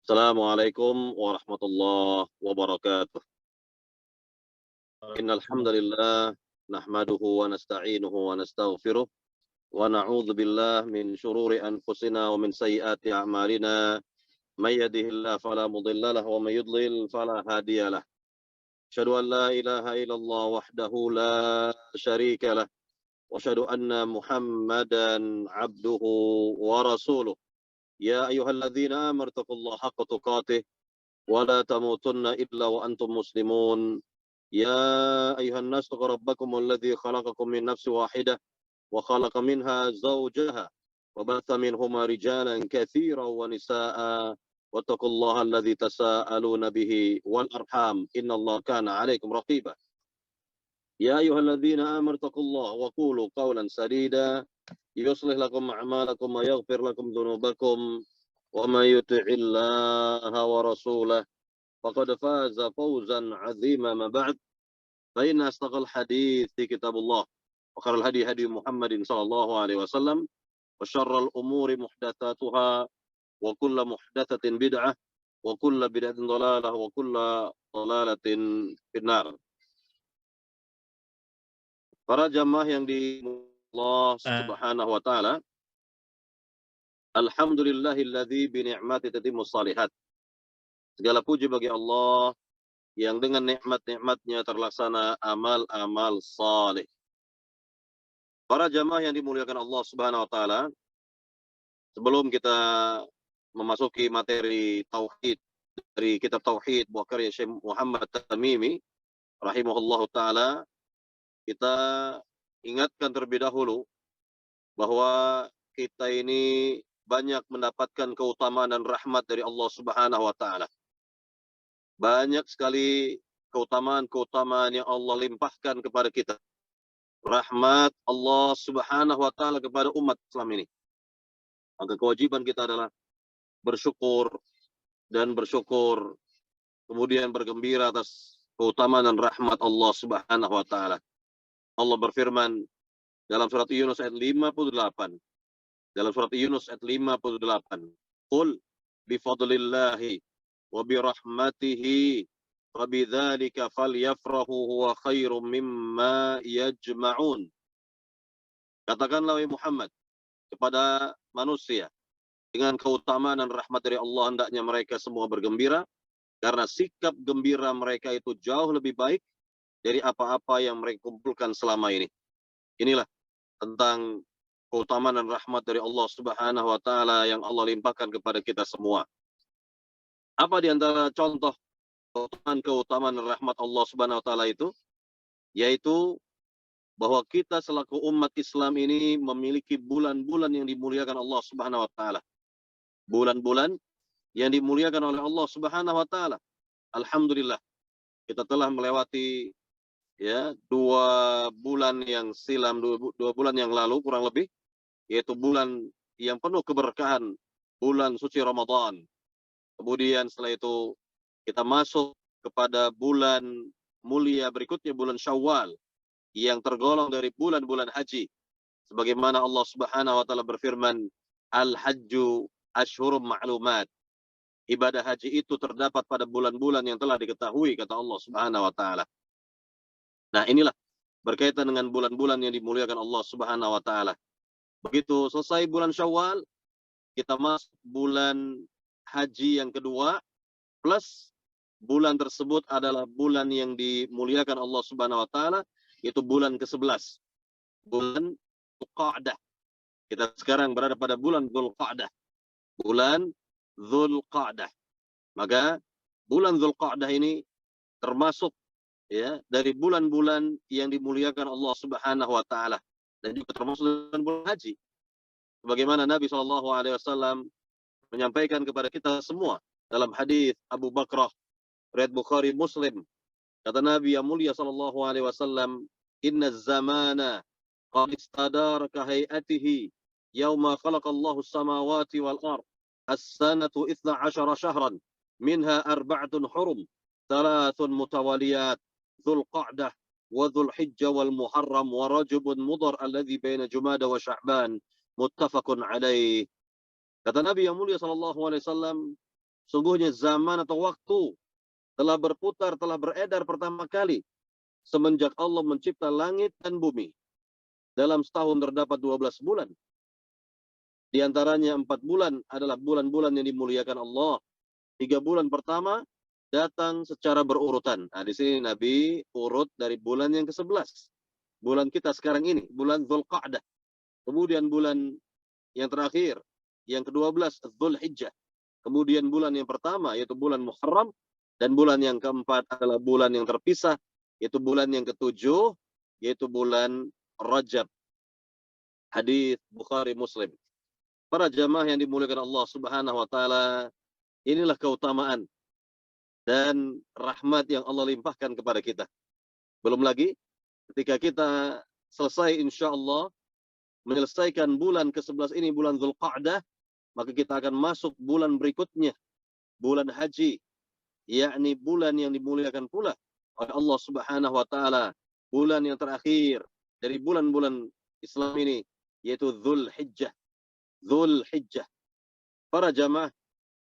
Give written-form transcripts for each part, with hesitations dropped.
Assalamualaikum warahmatullahi wabarakatuh. Innal hamdalillah nahmaduhu wa nasta'inuhu wa nastaghfiruh wa na'udzu billahi min shururi anfusina wa min sayyiati a'malina. May yahdihillahu fala mudilla lahu wa may yudlil fala hadiyalah. Asyhadu an la ilaha illallah wahdahu la syarika lah wa asyhadu anna Muhammadan 'abduhu wa rasuluh. Ya ayyuhalladzina amanu taqullaha haqqa tuqatih wa la tamutunna illa wa antum muslimun. Ya ayuhan nas taqu rabbakumul ladzi khalaqakum min nafsin wahidah wa khalaqa minha zawjaha wa batha minhuma rijalan katsiran wa nisaa'a wattaqullaha alladzi tasaaluna bihi wal arham innallaha kana 'alaikum raqiba. Ya ayyuhalladzina amanu taqullaha wa qulu qawlan sadida yuslih lakum a'malakum wa yaghfir lakum dhunubakum wa may yuti'illaha wa rasulahu faqad faza fawzan 'azima. Ma ba'd, fa inna asdaqal hadithi kitabullah wa khairal hadi hadi Muhammadin sallallahu alaihi wasallam wa syarral umuri muhdatsatuha wa kullu muhdatsatin bid'ah wa kullu bid'atin dhalalah wa kullu dhalalatin finnar. Para jamaah yang dimuliakan Allah Subhanahu wa taala, alhamdulillahilladzi bi ni'mati tatimmus shalihat. Segala puji bagi Allah yang dengan nikmat-nikmatnya terlaksana amal-amal saleh. Para jamaah yang dimuliakan Allah Subhanahu wa taala, sebelum kita memasuki materi tauhid dari kitab tauhid buah karya Syekh Muhammad Tamimi rahimahullahu taala, kita ingatkan terlebih dahulu bahwa kita ini banyak mendapatkan keutamaan dan rahmat dari Allah Subhanahu wa taala. Banyak sekali keutamaan-keutamaan yang Allah limpahkan kepada kita. Rahmat Allah Subhanahu wa taala kepada umat Islam ini. Maka kewajiban kita adalah bersyukur dan bersyukur, kemudian bergembira atas keutamaan dan rahmat Allah Subhanahu wa taala. Allah berfirman dalam surat Yunus ayat 58. Dalam surat Yunus ayat 58. Qul bifadlillahi wa birahmatihi fabidzalika falyafrahu huwa khairum mimma yajma'un. Katakanlah wahai Muhammad kepada manusia, dengan keutamaan dan rahmat dari Allah hendaknya mereka semua bergembira, karena sikap gembira mereka itu jauh lebih baik dari apa-apa yang mereka kumpulkan selama ini. Inilah tentang keutamaan dan rahmat dari Allah Subhanahu wa taala yang Allah limpahkan kepada kita semua. Apa di antara contoh keutamaan dan rahmat Allah Subhanahu wa taala itu? Yaitu bahwa kita selaku umat Islam ini memiliki bulan-bulan yang dimuliakan Allah Subhanahu wa taala. Bulan-bulan yang dimuliakan oleh Allah Subhanahu wa taala. Alhamdulillah, kita telah melewati dua bulan yang silam, dua bulan yang lalu kurang lebih, yaitu bulan yang penuh keberkahan, bulan suci Ramadan. Kemudian setelah itu kita masuk kepada bulan mulia berikutnya, bulan Syawal, yang tergolong dari bulan-bulan haji. Sebagaimana Allah Subhanahu wa taala berfirman, Al-Hajju Ashhurum Ma'lumat. Ibadah haji itu terdapat pada bulan-bulan yang telah diketahui, kata Allah Subhanahu wa taala. Nah, inilah berkaitan dengan bulan-bulan yang dimuliakan Allah Subhanahu wa taala. Begitu selesai bulan Syawal, kita masuk bulan haji yang kedua, plus bulan tersebut adalah bulan yang dimuliakan Allah Subhanahu wa taala, yaitu bulan ke-11. Bulan Dzulqa'dah. Kita sekarang berada pada bulan Dzulqa'dah. Bulan Dzulqa'dah. Maka bulan Dzulqa'dah ini termasuk dari bulan-bulan yang dimuliakan Allah Subhanahu wa taala, dan juga termasuk bulan haji. Sebagaimana Nabi SAW menyampaikan kepada kita semua dalam hadis Abu Bakrah riwayat Bukhari Muslim, kata Nabi yang mulia SAW, inna zamana qad istadara ka hayatihi yauma khalaqallahu as-samawati wal ard as-sanatu 12 syahran minha arba'atun hurum thalathun mutawaliyat Dzulqa'dah wa Dzulhijjah wal Muharram wa Rajabun Mudhar alladzi baina Jumada wa Sya'ban muttafaqun alaih. Kata Nabi yang mulia sallallahu alaihi wasallam, sungguhnya zaman atau waktu telah berputar, telah beredar pertama kali semenjak Allah mencipta langit dan bumi. Dalam setahun terdapat 12 bulan. Di antaranya 4 bulan adalah bulan-bulan yang dimuliakan Allah. 3 bulan pertama datang secara berurutan. Nah, di sini Nabi urut dari bulan yang ke-11. Bulan kita sekarang ini, bulan Dzulqa'dah. Kemudian bulan yang terakhir, yang ke-12, Dzulhijjah. Kemudian bulan yang pertama, yaitu bulan Muharram. Dan bulan yang keempat adalah bulan yang terpisah, yaitu bulan yang ke-7, yaitu bulan Rajab. Hadis Bukhari Muslim. Para jamaah yang dimuliakan Allah Subhanahu wa taala, inilah keutamaan dan rahmat yang Allah limpahkan kepada kita. Belum lagi ketika kita selesai insyaallah menyelesaikan bulan ke-11 ini, bulan Dzulqa'dah, maka kita akan masuk bulan berikutnya, bulan haji, yakni bulan yang dimuliakan pula oleh Allah Subhanahu wa taala, bulan yang terakhir dari bulan-bulan Islam ini, yaitu Dzulhijjah. Dzulhijjah. Para jamaah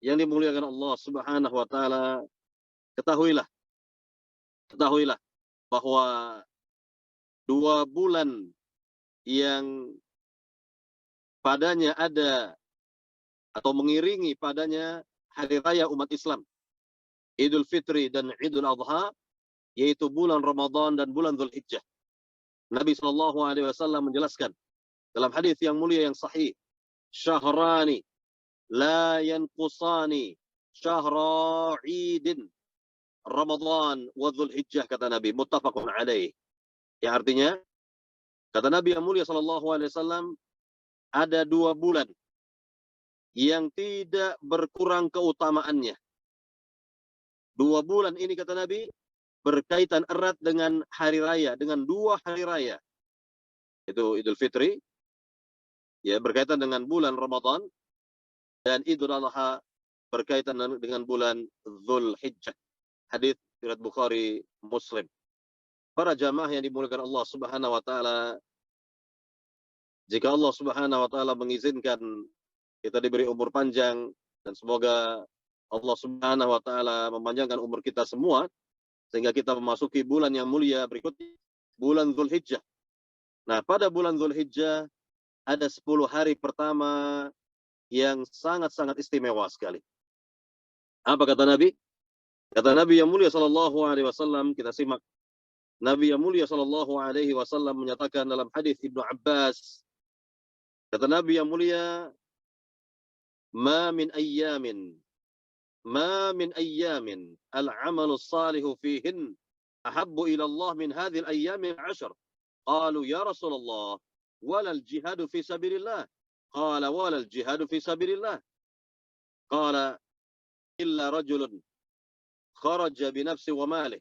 yang dimuliakan Allah Subhanahu wa taala, ketahuilah bahwa 2 bulan yang padanya ada atau mengiringi padanya hari raya umat Islam, Idul Fitri dan Idul Adha, yaitu bulan Ramadan dan bulan Dzulhijjah. Nabi sallallahu alaihi wasallam menjelaskan dalam hadis yang mulia yang sahih, syahrani la yanqusani syahra Idin Ramadan wa Dzulhijjah, kata Nabi, muttafaqun alaih. Yang artinya, kata Nabi yang mulia sallallahu alaihi wasallam, ada 2 bulan yang tidak berkurang keutamaannya. 2 bulan ini, kata Nabi, berkaitan erat dengan hari raya, dengan 2 hari raya. Itu Idul Fitri, ya, berkaitan dengan bulan Ramadan, dan Idul Adha berkaitan dengan bulan Dzulhijjah. Hadis riwayat Bukhari Muslim. Para jamaah yang dimuliakan Allah Subhanahu wa taala, jika Allah Subhanahu wa taala mengizinkan kita diberi umur panjang, dan semoga Allah Subhanahu wa taala memanjangkan umur kita semua sehingga kita memasuki bulan yang mulia berikutnya, bulan Dzulhijjah. Nah, pada bulan Dzulhijjah ada 10 hari pertama yang sangat-sangat istimewa sekali. Apa kata Nabi? Kata Nabi yang mulia sallallahu alaihi wasallam, kita simak. Nabi yang mulia sallallahu alaihi wasallam menyatakan dalam hadis Ibnu Abbas, kata Nabi yang mulia, ma min ayyamin al-'amalu salihu fihin ahabbu ila Allah min hadhihi al-ayyam al-'ashr. Qalu ya Rasulullah, wala al-jihadu fi sabilillah. Qala wala al-jihadu fi sabilillah. Qala illa rajulun kharaja bi nafsi wa malih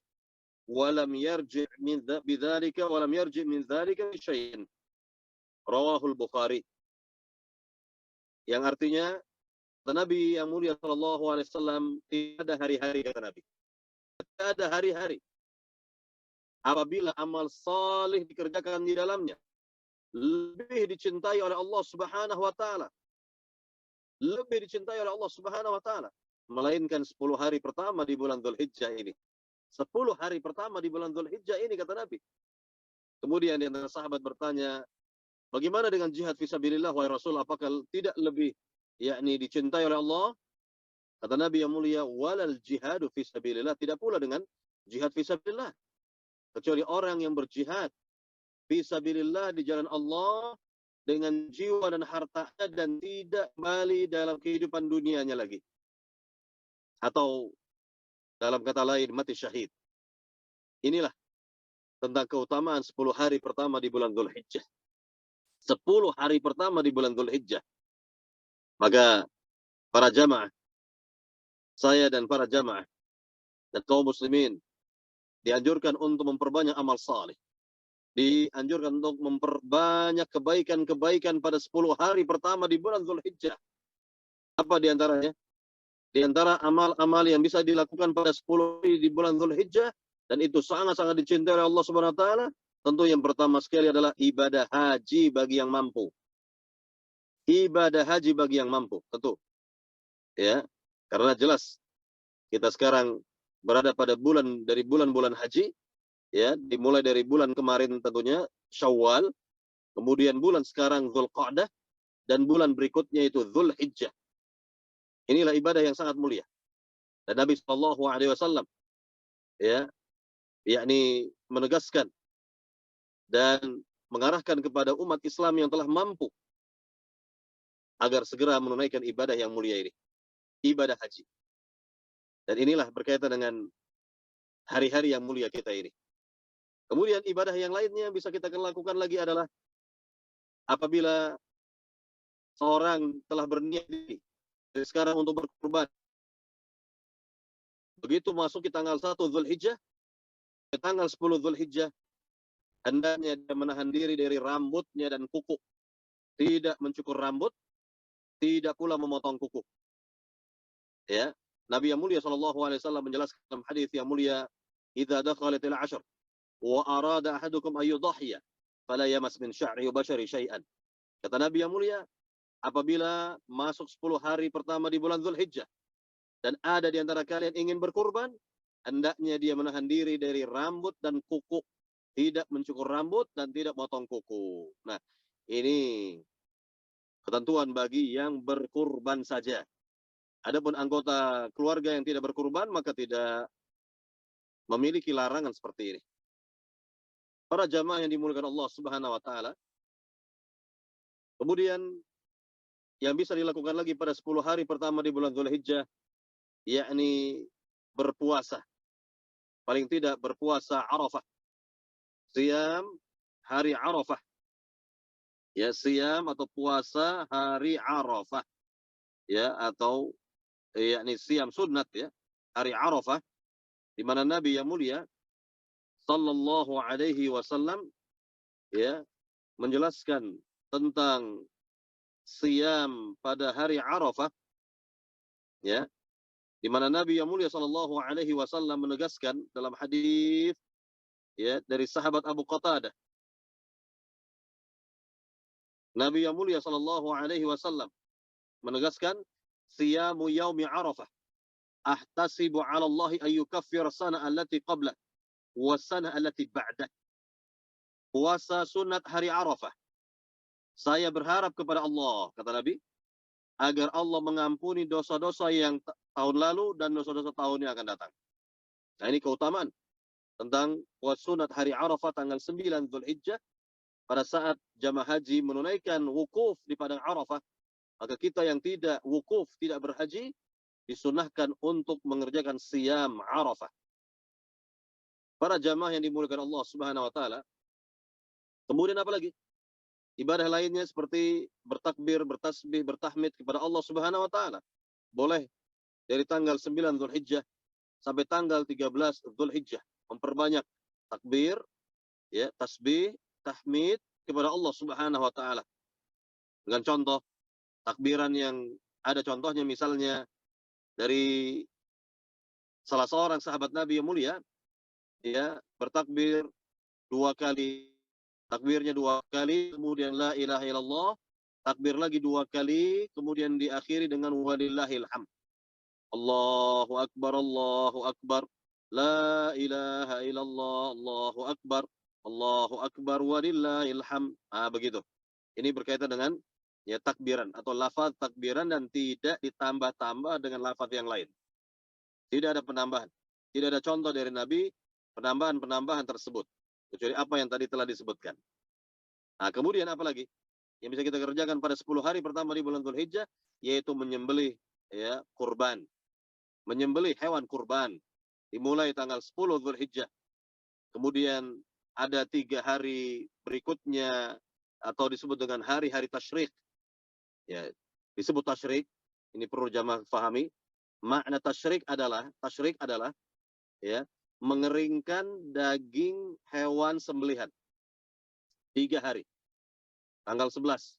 wa lam yarji' min bidzalika wa lam yarji' min dzalika bi syai'in. Rawahul Bukhari. Yang artinya, kata Nabi yang mulia sallallahu alaihi wasallam, tidak ada hari-hari, kata Nabi, tidak ada hari-hari apabila amal salih dikerjakan di dalamnya lebih dicintai oleh Allah Subhanahu wa taala, lebih dicintai oleh Allah Subhanahu wa taala, melainkan 10 hari pertama di bulan Dzulhijjah ini. 10 hari pertama di bulan Dzulhijjah ini, kata Nabi. Kemudian di antara sahabat bertanya, bagaimana dengan jihad fisabilillah, wahai Rasul, apakah tidak lebih yakni dicintai oleh Allah? Kata Nabi yang mulia, walal jihadu fisabilillah, tidak pula dengan jihad fisabilillah, kecuali orang yang berjihad fisabilillah di jalan Allah dengan jiwa dan hartanya dan tidak kembali dalam kehidupan dunianya lagi. Atau dalam kata lain, mati syahid. Inilah tentang keutamaan 10 hari pertama di bulan Dzulhijjah. 10 hari pertama di bulan Dzulhijjah. Maka para jamaah, saya dan para jamaah dan kaum muslimin dianjurkan untuk memperbanyak amal saleh. Dianjurkan untuk memperbanyak kebaikan-kebaikan pada 10 hari pertama di bulan Dzulhijjah. Apa di antaranya? Di antara amal-amal yang bisa dilakukan pada 10 hari di bulan Dzulhijjah, dan itu sangat-sangat dicintai oleh Allah Subhanahu wa taala, tentu yang pertama sekali adalah ibadah haji bagi yang mampu. Ibadah haji bagi yang mampu, tentu. Ya. Karena jelas kita sekarang berada pada dari bulan-bulan haji, ya, dimulai dari bulan kemarin tentunya Syawal, kemudian bulan sekarang Dzulqa'dah, dan bulan berikutnya itu Dzulhijjah. Inilah ibadah yang sangat mulia. Dan Nabi Shallallahu Alaihi Wasallam, ya, yakni menegaskan dan mengarahkan kepada umat Islam yang telah mampu agar segera menunaikan ibadah yang mulia ini, ibadah haji. Dan inilah berkaitan dengan hari-hari yang mulia kita ini. Kemudian ibadah yang lainnya yang bisa kita lakukan lagi adalah apabila seorang telah berniat dari sekarang untuk berkurban. Begitu masuk di tanggal 1 Dzulhijjah, ke tanggal 10 Dzulhijjah, hendaknya dia menahan diri dari rambutnya dan kuku. Tidak mencukur rambut, tidak pula memotong kuku. Ya, Nabi yang mulia sallallahu alaihi wasallam menjelaskan dalam hadis yang mulia, "Idza dakhalatil 'ashr wa arada ahadukum ay yudhhiya, fala yamas min sya'ri wa bashari syai'an." Kata Nabi yang mulia, apabila masuk 10 hari pertama di bulan Dzulhijjah dan ada di antara kalian ingin berkurban, hendaknya dia menahan diri dari rambut dan kuku, tidak mencukur rambut dan tidak potong kuku. Nah, ini ketentuan bagi yang berkurban saja. Adapun anggota keluarga yang tidak berkurban maka tidak memiliki larangan seperti ini. Para jamaah yang dimuliakan Allah Subhanahu wa taala. Kemudian yang bisa dilakukan lagi pada 10 hari pertama di bulan Dzulhijjah, yakni berpuasa. Paling tidak berpuasa Arafah. Siam hari Arafah. Ya, siam atau puasa hari Arafah. Ya, atau yakni siam sunnat, ya, hari Arafah, di mana Nabi yang mulia sallallahu alaihi wasallam, ya, menjelaskan tentang siam pada hari Arafah, ya, di mana Nabi yang mulia sallallahu alaihi wasallam menegaskan dalam hadis, ya, dari sahabat Abu Qatadah, Nabi yang mulia sallallahu alaihi wasallam menegaskan, siyamu yaumi Arafah ahtasibu 'ala Allah an yukaffira sana allati qabla wa sana allati ba'da. Puasa sunat hari Arafah, saya berharap kepada Allah, kata Nabi, agar Allah mengampuni dosa-dosa yang tahun lalu dan dosa-dosa tahun yang akan datang. Nah, ini keutamaan tentang puasa sunat hari Arafah tanggal 9 Dzulhijjah. Pada saat jamaah haji menunaikan wukuf di padang Arafah, maka kita yang tidak wukuf, tidak berhaji, disunahkan untuk mengerjakan siyam Arafah. Para jamaah yang dimuliakan Allah Subhanahu wa taala. Kemudian apa lagi? Ibadah lainnya seperti bertakbir, bertasbih, bertahmid kepada Allah Subhanahu wa taala. Boleh dari tanggal 9 Dzulhijjah sampai tanggal 13 Dzulhijjah, memperbanyak takbir, ya, tasbih, tahmid kepada Allah Subhanahu wa taala. Dengan contoh takbiran yang ada contohnya, misalnya dari salah seorang sahabat Nabi yang mulia, ya, bertakbir 2 kali, takbirnya 2 kali, kemudian la ilaha illallah, takbir lagi 2 kali, kemudian diakhiri dengan walillahil hamd. Allahu akbar, Allahu akbar, la ilaha illallah, Allahu akbar, Allahu akbar walillahil hamd. Begitu. Ini berkaitan dengan, ya, takbiran atau lafaz takbiran dan tidak ditambah-tambah dengan lafaz yang lain. Tidak ada penambahan. Tidak ada contoh dari Nabi penambahan-penambahan tersebut, kecuali apa yang tadi telah disebutkan. Nah, kemudian apa lagi yang bisa kita kerjakan pada 10 hari pertama di bulan Dzulhijjah, yaitu menyembelih, ya, kurban. Menyembelih hewan kurban dimulai tanggal 10 Dzulhijjah. Kemudian ada 3 hari berikutnya atau disebut dengan hari-hari tasyrik. Ya, disebut tasyrik, ini perlu jamaah pahami. Makna tasyrik adalah ya, mengeringkan daging hewan sembelihan 3 hari. Tanggal 11,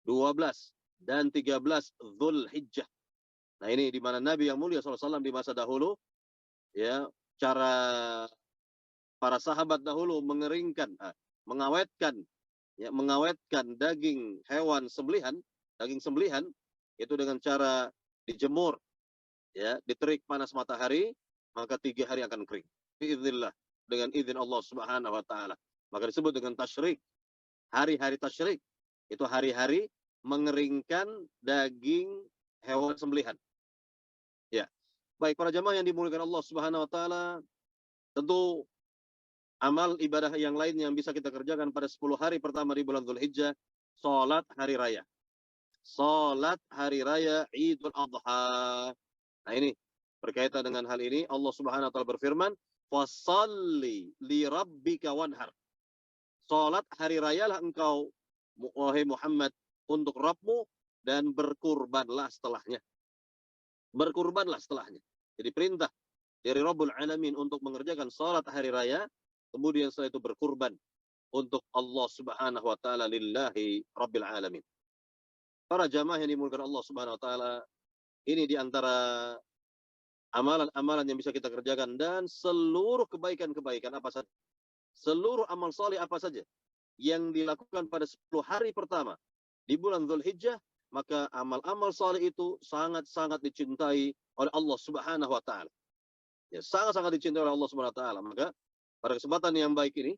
12, dan 13 Dzulhijjah. Nah, ini di mana Nabi yang mulia SAW di masa dahulu, ya, cara para sahabat dahulu mengeringkan, mengawetkan daging hewan sembelihan, daging sembelihan, itu dengan cara dijemur, ya, diterik panas matahari, maka 3 hari akan kering. Biiznillah, dengan izin Allah Subhanahu wa taala. Maka disebut dengan tasyrik. Hari-hari tasyrik itu hari-hari mengeringkan daging hewan sembelihan. Ya. Baik, para jamaah yang dimuliakan Allah Subhanahu wa taala, tentu amal ibadah yang lain yang bisa kita kerjakan pada 10 hari pertama di bulan Dzulhijjah, salat hari raya. Salat hari raya Idul Adha. Nah ini berkaitan dengan hal ini Allah Subhanahu wa taala berfirman, "Fashalli li rabbika wanhar." Salat hari rayalah engkau wahai Muhammad untuk Rabbmu dan berkurbanlah setelahnya. Berkurbanlah setelahnya. Jadi perintah dari Rabbul Alamin untuk mengerjakan salat hari raya, kemudian setelah itu berkurban untuk Allah Subhanahu wa taala, lillahi Rabbil Alamin. Para jamaah yang dimuliakan Allah Subhanahu wa taala, ini di antara amalan-amalan yang bisa kita kerjakan, dan seluruh kebaikan-kebaikan apa saja, seluruh amal saleh apa saja yang dilakukan pada 10 hari pertama di bulan Dzulhijjah, maka amal-amal saleh itu sangat-sangat dicintai oleh Allah Subhanahu wa taala. Ya, sangat-sangat dicintai oleh Allah Subhanahu wa taala. Maka pada kesempatan yang baik ini,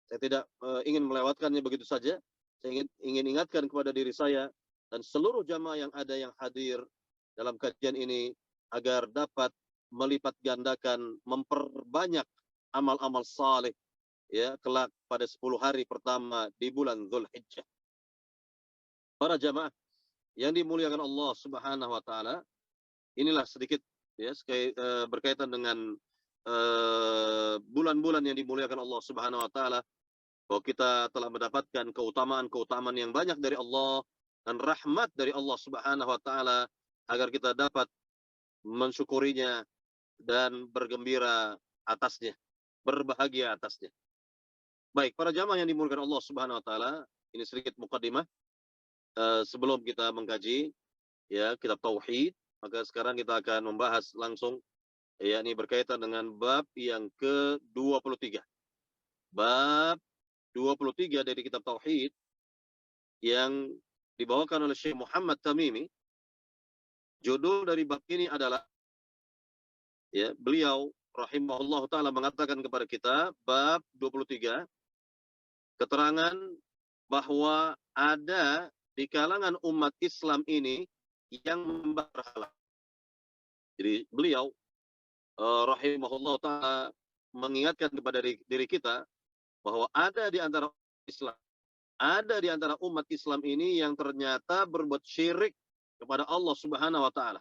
saya tidak ingin melewatkannya begitu saja. Saya ingin ingatkan kepada diri saya dan seluruh jamaah yang ada yang hadir dalam kajian ini agar dapat melipat gandakan, memperbanyak amal-amal saleh ya kelak pada 10 hari pertama di bulan Dzulhijjah. Para jamaah yang dimuliakan Allah Subhanahu wa taala, inilah sedikit ya berkaitan dengan bulan-bulan yang dimuliakan Allah Subhanahu wa taala, bahwa kita telah mendapatkan keutamaan-keutamaan yang banyak dari Allah dan rahmat dari Allah Subhanahu wa taala agar kita dapat mensyukurinya dan bergembira atasnya, berbahagia atasnya. Baik, para jamaah yang dimuliakan Allah Subhanahu wa taala, ini sedikit mukadimah sebelum kita mengkaji ya kitab tauhid, maka sekarang kita akan membahas langsung ya ini berkaitan dengan bab yang ke-23. Bab 23 dari kitab tauhid yang dibawakan oleh Syekh Muhammad Tamimi. Judul dari bab ini adalah ya beliau rahimahullah taala mengatakan kepada kita, bab 23, keterangan bahwa ada di kalangan umat Islam ini yang menyembah berhala. Jadi beliau rahimahullah taala mengingatkan kepada diri kita bahwa ada di antara Islam, ada di antara umat Islam ini yang ternyata berbuat syirik kepada Allah Subhanahu wa taala.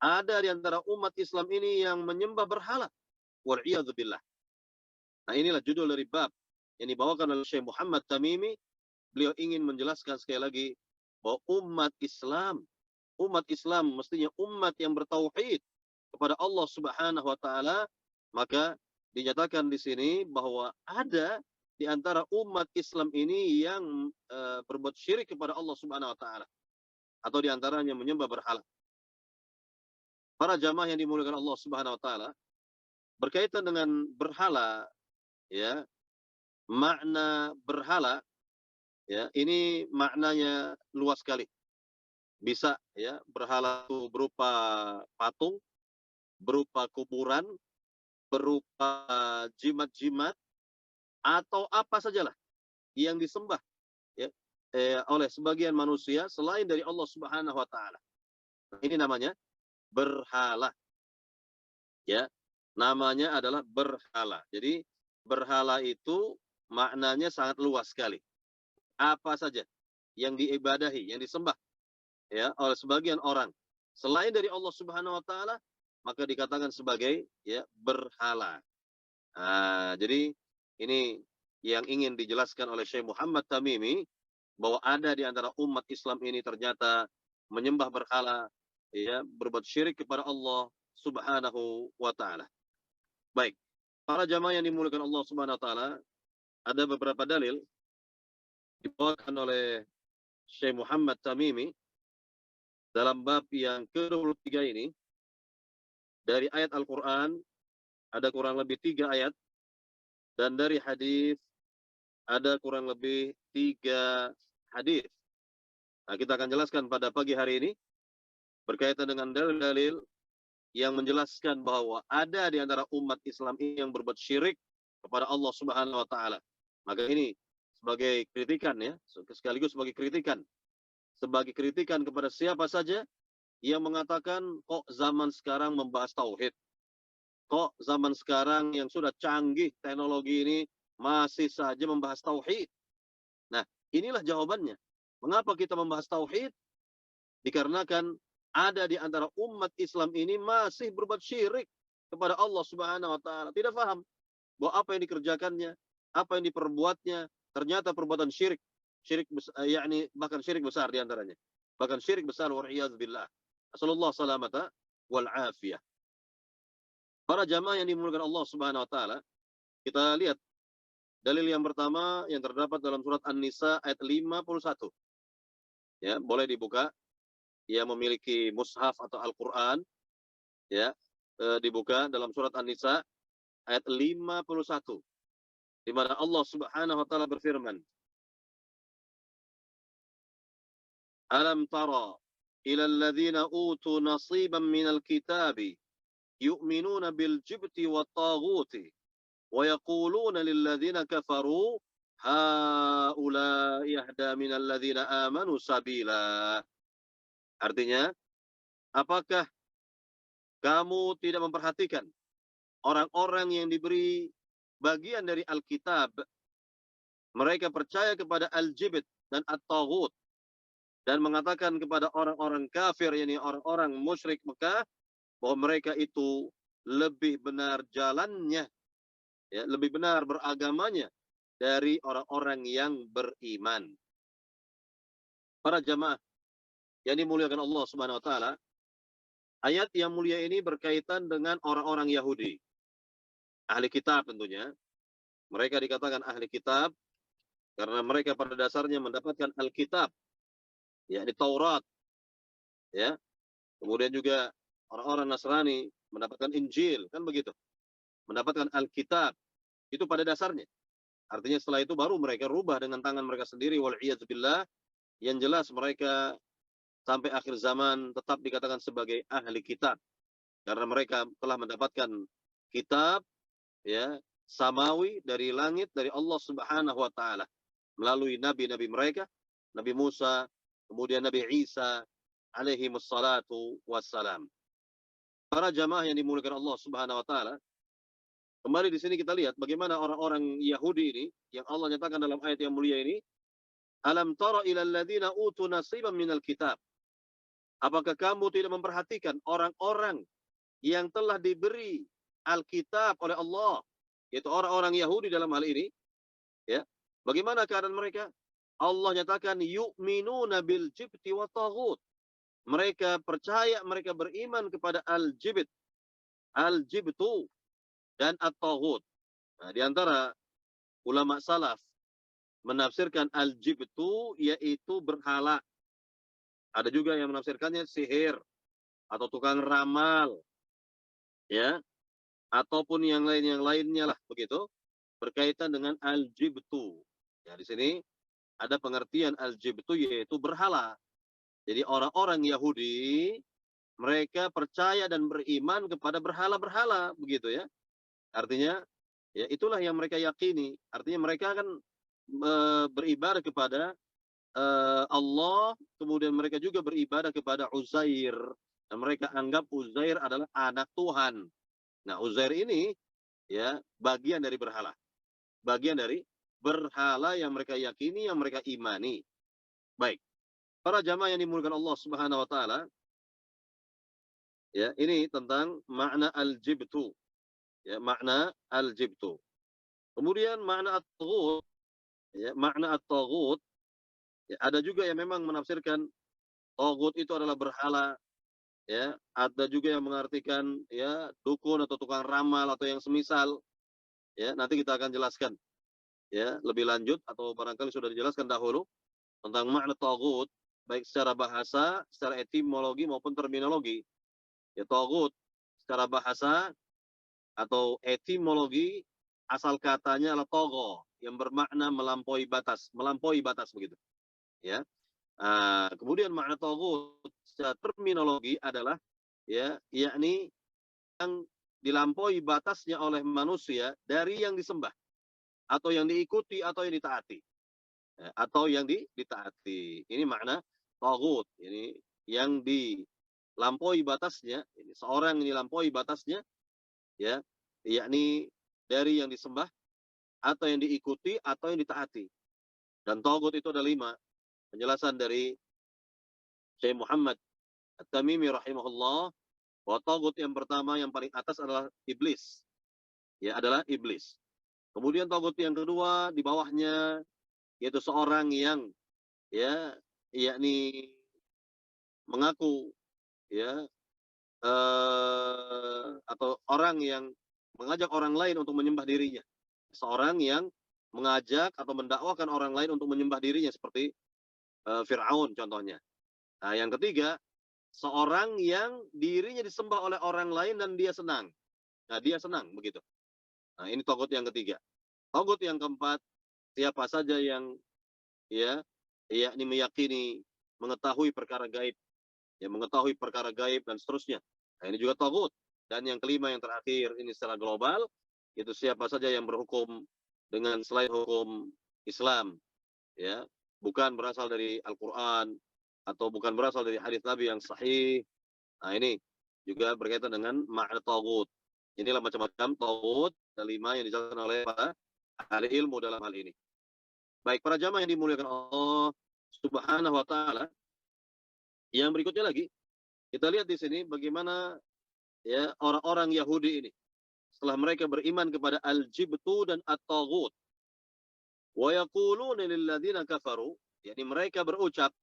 Ada di antara umat Islam ini yang menyembah berhala. Wal'iyadzubillah. Nah, inilah judul dari bab yang dibawakan oleh Syekh Muhammad Tamimi. Beliau ingin menjelaskan sekali lagi bahwa umat Islam mestinya umat yang bertauhid kepada Allah Subhanahu wa taala. Maka dinyatakan di sini bahwa ada di antara umat Islam ini yang berbuat syirik kepada Allah Subhanahu wa taala, atau di antaranya menyembah berhala. Para jamaah yang dimuliakan Allah Subhanahu wa taala, berkaitan dengan berhala ya, makna berhala ya, ini maknanya luas sekali. Bisa ya berhala itu berupa patung, berupa kuburan, berupa jimat-jimat, atau apa sajalah yang disembah ya oleh sebagian manusia selain dari Allah Subhanahu wa taala. Ini namanya berhala. Ya, namanya adalah berhala. Jadi berhala itu maknanya sangat luas sekali. Apa saja yang diibadahi, yang disembah ya oleh sebagian orang selain dari Allah Subhanahu wa taala, maka dikatakan sebagai ya berhala. Nah, jadi ini yang ingin dijelaskan oleh Syekh Muhammad Tamimi, bahwa ada di antara umat Islam ini ternyata menyembah berhala, ya, berbuat syirik kepada Allah Subhanahu wa taala. Baik, para jamaah yang dimuliakan Allah Subhanahu wa taala, ada beberapa dalil dibawakan oleh Syekh Muhammad Tamimi dalam bab yang ke-23 ini. Dari ayat Al-Qur'an ada kurang lebih 3 ayat, dan dari hadis ada kurang lebih 3 hadis. Nah, kita akan jelaskan pada pagi hari ini berkaitan dengan dalil-dalil yang menjelaskan bahwa ada di antara umat Islam ini yang berbuat syirik kepada Allah Subhanahu wa taala. Maka ini sebagai kritikan ya, sekaligus sebagai kritikan kepada siapa saja yang mengatakan kok zaman sekarang membahas tauhid. Kok zaman sekarang yang sudah canggih teknologi ini masih saja membahas tauhid. Nah, inilah jawabannya. Mengapa kita membahas tauhid? Dikarenakan ada di antara umat Islam ini masih berbuat syirik kepada Allah Subhanahu wa taala. Tidak paham bahwa apa yang dikerjakannya, apa yang diperbuatnya ternyata perbuatan syirik. Yakni bahkan syirik besar di antaranya. Bahkan syirik besar wal iyaz billah. Nasallallahu salamata wal afiyah. Para jamaah yang dimuliakan Allah Subhanahu wa taala, kita lihat dalil yang pertama yang terdapat dalam surat An-Nisa ayat 51. Ya, boleh dibuka. Yang memiliki mushaf atau Al-Qur'an, ya, dibuka dalam surat An-Nisa ayat 51. Di mana Allah Subhanahu wa taala berfirman, "Alam tara ila alladhina utu nasiban minal kitabi yu'minuna bil jibti wat taghuti wa yaquluna lil ladzina kafaru haula yahda minal ladzina amanu sabila." Artinya, apakah kamu tidak memperhatikan orang-orang yang diberi bagian dari Alkitab, mereka percaya kepada Al-Jibt dan At-Taghut, dan mengatakan kepada orang-orang kafir, yakni orang-orang musyrik Mekah, bahwa mereka itu lebih benar jalannya, ya, lebih benar beragamanya dari orang-orang yang beriman. Para jamaah yang dimuliakan Allah Subhanahu wa taala, ayat yang mulia ini berkaitan dengan orang-orang Yahudi. Ahli kitab tentunya. Mereka dikatakan ahli kitab karena mereka pada dasarnya mendapatkan Alkitab, yakni Taurat, ya. Kemudian juga orang-orang Nasrani mendapatkan Injil, kan begitu. Mendapatkan Alkitab itu pada dasarnya. Artinya setelah itu baru mereka rubah dengan tangan mereka sendiri, wal iyaz billah. Yang jelas mereka sampai akhir zaman tetap dikatakan sebagai ahli kitab karena mereka telah mendapatkan kitab, ya, samawi dari langit dari Allah Subhanahu wa taala melalui nabi-nabi mereka, Nabi Musa, kemudian Nabi Isa alaihi wassalatu wassalam. Para jamaah yang dimuliakan Allah Subhanahu wa taala, kembali di sini kita lihat bagaimana orang-orang Yahudi ini yang Allah nyatakan dalam ayat yang mulia ini, alam tara ilal ladzina utu nasiban minal kitab. Apakah kamu tidak memperhatikan orang-orang yang telah diberi Alkitab oleh Allah, yaitu orang-orang Yahudi dalam hal ini, ya. Bagaimana keadaan mereka? Allah nyatakan yu'minuna bil jibti wa taghut. Mereka percaya, mereka beriman kepada al-jibt, al-jibtu dan at-taghut. Nah, di antara ulama salaf menafsirkan al-jibtu yaitu berhala. Ada juga yang menafsirkannya sihir atau tukang ramal, ya, ataupun yang lainnya lah begitu, berkaitan dengan al-jibtu. Ya, di sini ada pengertian al-jibtu yaitu berhala. Jadi orang-orang Yahudi mereka percaya dan beriman kepada berhala-berhala begitu ya. Artinya ya itulah yang mereka yakini. Artinya mereka akan beribadah kepada Allah, kemudian mereka juga beribadah kepada Uzair, dan mereka anggap Uzair adalah anak Tuhan. Nah, Uzair ini ya bagian dari berhala. Bagian dari berhala yang mereka yakini, yang mereka imani. Baik. Para jamaah yang dimuliakan Allah Subhanahu wa taala, ya, ini tentang makna al-jibtu. Ya, makna al-jibtu. Kemudian makna at-taghut, ya, makna at-taghut. Ya, ada juga yang memang menafsirkan taghut itu adalah berhala, ya. Ada juga yang mengartikan ya dukun atau tukang ramal atau yang semisal. Ya, nanti kita akan jelaskan ya lebih lanjut atau barangkali sudah dijelaskan dahulu tentang makna taghut baik secara bahasa, secara etimologi maupun terminologi. Ya, taghut secara bahasa atau etimologi asal katanya adalah tagha yang bermakna melampaui batas begitu. Ya. Kemudian makna taghut secara terminologi adalah ya yakni dilampaui batasnya oleh manusia dari yang disembah atau yang diikuti atau yang ditaati. Atau yang ditaati. Ini makna taghut. Ini yang dilampaui batasnya, ini seorang yang dilampaui batasnya, ya, yakni dari yang disembah atau yang diikuti atau yang ditaati. Dan taghut itu ada 5. Penjelasan dari Syekh Muhammad At-Tamimi rahimahullah, bahwa taghut yang pertama yang paling atas adalah iblis. Ya, adalah iblis. Kemudian taghut yang kedua di bawahnya yaitu seorang yang, ya, yakni mengaku, ya, atau orang yang mengajak orang lain untuk menyembah dirinya. Seorang yang mengajak atau mendakwakan orang lain untuk menyembah dirinya seperti Fir'aun contohnya. Nah, yang ketiga, seorang yang dirinya disembah oleh orang lain dan dia senang. Nah, dia senang begitu. Nah, ini taghut yang ketiga. Taghut yang keempat, siapa saja yang, ya, yakni meyakini, mengetahui perkara gaib, ya, mengetahui perkara gaib dan seterusnya. Nah, ini juga taghut. Dan yang kelima yang terakhir ini secara global, itu siapa saja yang berhukum dengan selain hukum Islam, ya, bukan berasal dari Al-Qur'an atau bukan berasal dari hadis Nabi yang sahih. Nah, ini juga berkaitan dengan makna taghut. Inilah macam-macam taghut, ada 5 yang dijelaskan oleh para ahli ilmu dalam hal ini. Baik, para jamaah yang dimuliakan Allah Subhanahu wa taala, yang berikutnya lagi kita lihat di sini bagaimana, ya, orang-orang Yahudi ini setelah mereka beriman kepada al-jibtu dan at-taghut, wa yaquluna lil ladzina kafaru, yakni mereka berucap,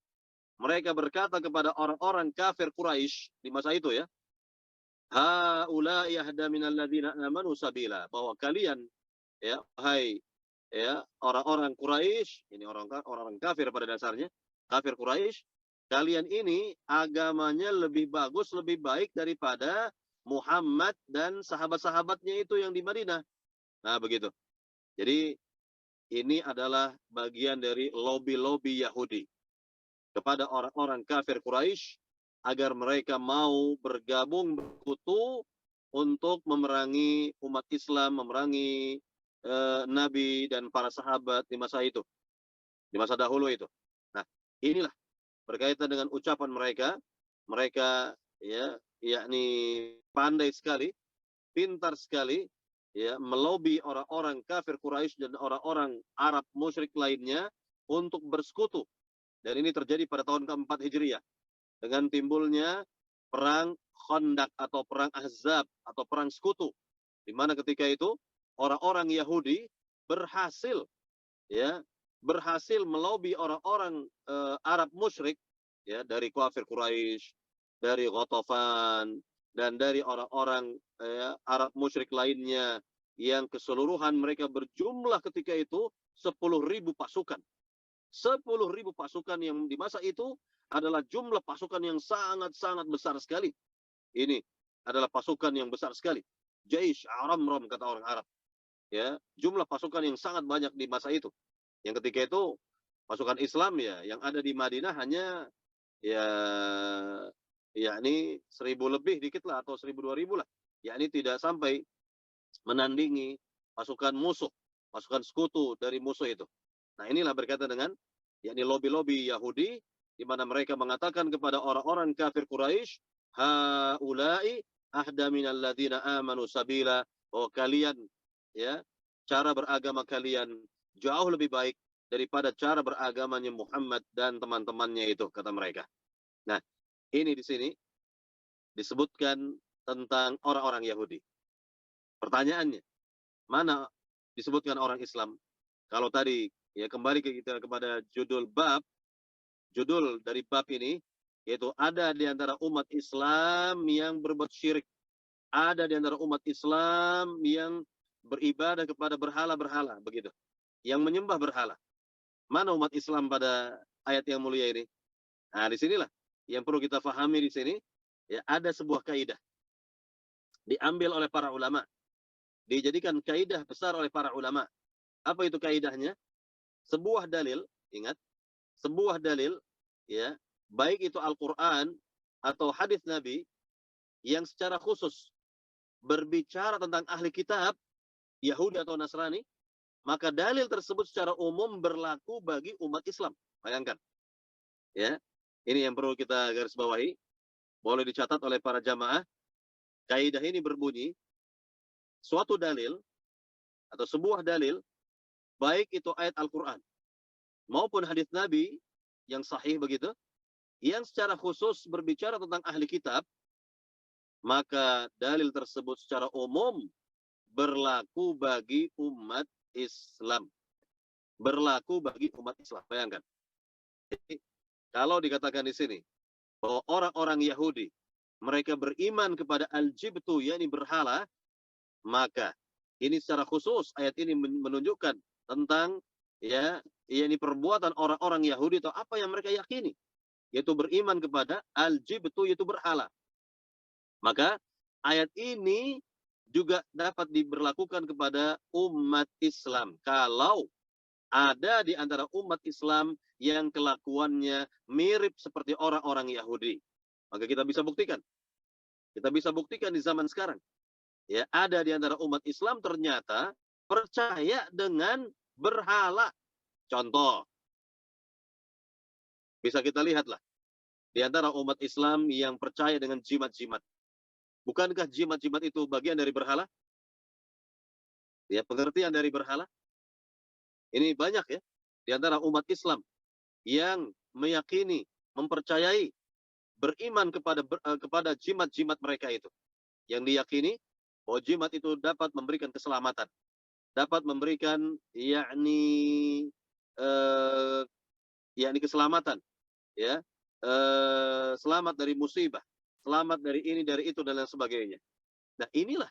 mereka berkata kepada orang-orang kafir Quraisy di masa itu, ya, haula'i ahda minal ladzina amanu sabila, bahwa kalian, ya, hai, ya, orang-orang Quraisy, ini orang-orang kafir pada dasarnya, kafir Quraisy, kalian ini agamanya lebih bagus, lebih baik daripada Muhammad dan sahabat-sahabatnya itu yang di Madinah. Nah, begitu. Jadi ini adalah bagian dari lobi-lobi Yahudi kepada orang-orang kafir Quraisy agar mereka mau bergabung bersekutu untuk memerangi umat Islam, memerangi Nabi dan para sahabat di masa itu, di masa dahulu itu. Nah, inilah berkaitan dengan ucapan mereka, mereka, ya, yakni pandai sekali, pintar sekali, ya, melobi orang-orang kafir Quraisy dan orang-orang Arab musyrik lainnya untuk bersekutu. Dan ini terjadi pada tahun keempat Hijriah dengan timbulnya perang Khandaq atau perang Ahzab atau perang sekutu, di mana ketika itu orang-orang Yahudi berhasil, ya, berhasil melobi orang-orang Arab musyrik, ya, dari kafir Quraisy, dari Ghatafan, dan dari orang-orang Arab musyrik lainnya yang keseluruhan mereka berjumlah ketika itu 10.000 pasukan. 10.000 pasukan yang di masa itu adalah jumlah pasukan yang sangat-sangat besar sekali. Ini adalah pasukan yang besar sekali. Jaish Aramram kata orang Arab. Ya, jumlah pasukan yang sangat banyak di masa itu. Yang ketika itu pasukan Islam, ya, yang ada di Madinah hanya, ya, yakni 1.000 lebih dikit lah atau 1.000-2.000 lah. Yakni tidak sampai menandingi pasukan musuh, pasukan sekutu dari musuh itu. Nah, inilah berkaitan dengan, yakni lobi-lobi Yahudi di mana mereka mengatakan kepada orang-orang kafir Quraisy, haula'i ahda minal ladzina amanu sabila, bahwa kalian, ya, cara beragama kalian jauh lebih baik daripada cara beragamanya Muhammad dan teman-temannya itu, kata mereka. Nah, ini di sini disebutkan tentang orang-orang Yahudi. Pertanyaannya, mana disebutkan orang Islam? Kalau tadi, ya, kembali kita kepada judul dari bab ini, yaitu ada di antara umat Islam yang berbuat syirik, ada di antara umat Islam yang beribadah kepada berhala-berhala, begitu, yang menyembah berhala. Mana umat Islam pada ayat yang mulia ini? Nah, disinilah yang perlu kita fahami di sini, ya, ada sebuah kaidah diambil oleh para ulama, dijadikan kaidah besar oleh para ulama. Apa itu kaidahnya? Sebuah dalil, ingat, sebuah dalil, ya, baik itu Al-Qur'an atau hadis Nabi yang secara khusus berbicara tentang ahli kitab, Yahudi atau Nasrani, maka dalil tersebut secara umum berlaku bagi umat Islam. Bayangkan. Ya. Ini yang perlu kita garis bawahi. Boleh dicatat oleh para jamaah. Kaidah ini berbunyi, suatu dalil atau sebuah dalil, baik itu ayat Al-Quran maupun hadis Nabi yang sahih begitu, yang secara khusus berbicara tentang ahli kitab, maka dalil tersebut secara umum berlaku bagi umat Islam. Berlaku bagi umat Islam. Bayangkan. Jadi, kalau dikatakan di sini bahwa orang-orang Yahudi mereka beriman kepada al-jibtu, yakni berhala, maka ini secara khusus ayat ini menunjukkan tentang ya yakni perbuatan orang-orang Yahudi atau apa yang mereka yakini, yaitu beriman kepada al-jibtu, yaitu berhala. Maka ayat ini juga dapat diberlakukan kepada umat Islam. Kalau ada di antara umat Islam yang kelakuannya mirip seperti orang-orang Yahudi, maka kita bisa buktikan. Kita bisa buktikan di zaman sekarang. Ya, ada di antara umat Islam ternyata percaya dengan berhala. Contoh, bisa kita lihatlah. Di antara umat Islam yang percaya dengan jimat-jimat. Bukankah jimat-jimat itu bagian dari berhala? Ya, pengertian dari berhala. Ini banyak ya. Di antara umat Islam yang meyakini, mempercayai, beriman kepada jimat-jimat mereka itu. Yang diyakini bahwa jimat itu dapat memberikan keselamatan, dapat memberikan yakni keselamatan, ya, selamat dari musibah, selamat dari ini, dari itu, dan lain sebagainya. Nah, inilah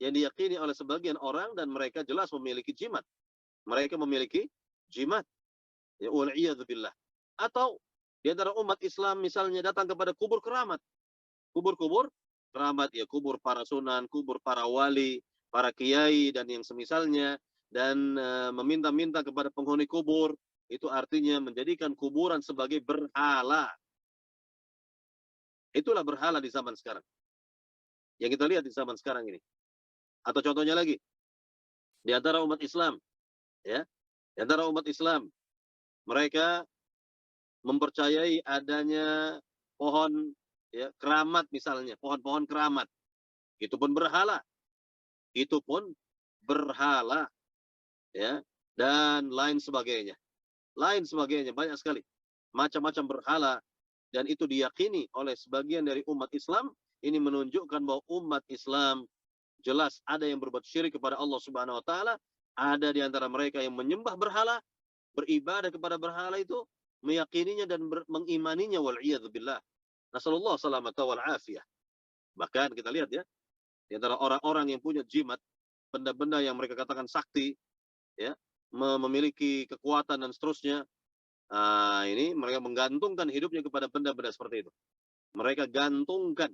yang diyakini oleh sebagian orang dan mereka jelas memiliki jimat. Mereka memiliki jimat. Ya, wal'iyadzubillah. Atau di antara umat Islam misalnya datang kepada kubur keramat. Kubur-kubur keramat, ya, kubur para sunan, kubur para wali, para kiai dan yang semisalnya, dan meminta-minta kepada penghuni kubur, itu artinya menjadikan kuburan sebagai berhala. Itulah berhala di zaman sekarang. Yang kita lihat di zaman sekarang ini. Atau contohnya lagi, di antara umat Islam, ya, di antara umat Islam, mereka mempercayai adanya pohon, ya, keramat misalnya, pohon-pohon keramat. Itu pun berhala. Itu pun berhala. Ya, dan lain sebagainya. Lain sebagainya, banyak sekali. Macam-macam berhala. Dan itu diyakini oleh sebagian dari umat Islam. Ini menunjukkan bahwa umat Islam jelas ada yang berbuat syirik kepada Allah Subhanahu wa taala, ada di antara mereka yang menyembah berhala, beribadah kepada berhala itu, meyakininya dan mengimaninya, wal iyadzubillah. Nasallallahu salamata wal afiyah. Bahkan kita lihat ya, di antara orang-orang yang punya jimat, benda-benda yang mereka katakan sakti, ya, memiliki kekuatan dan seterusnya. Ini mereka menggantungkan hidupnya kepada benda-benda seperti itu. Mereka gantungkan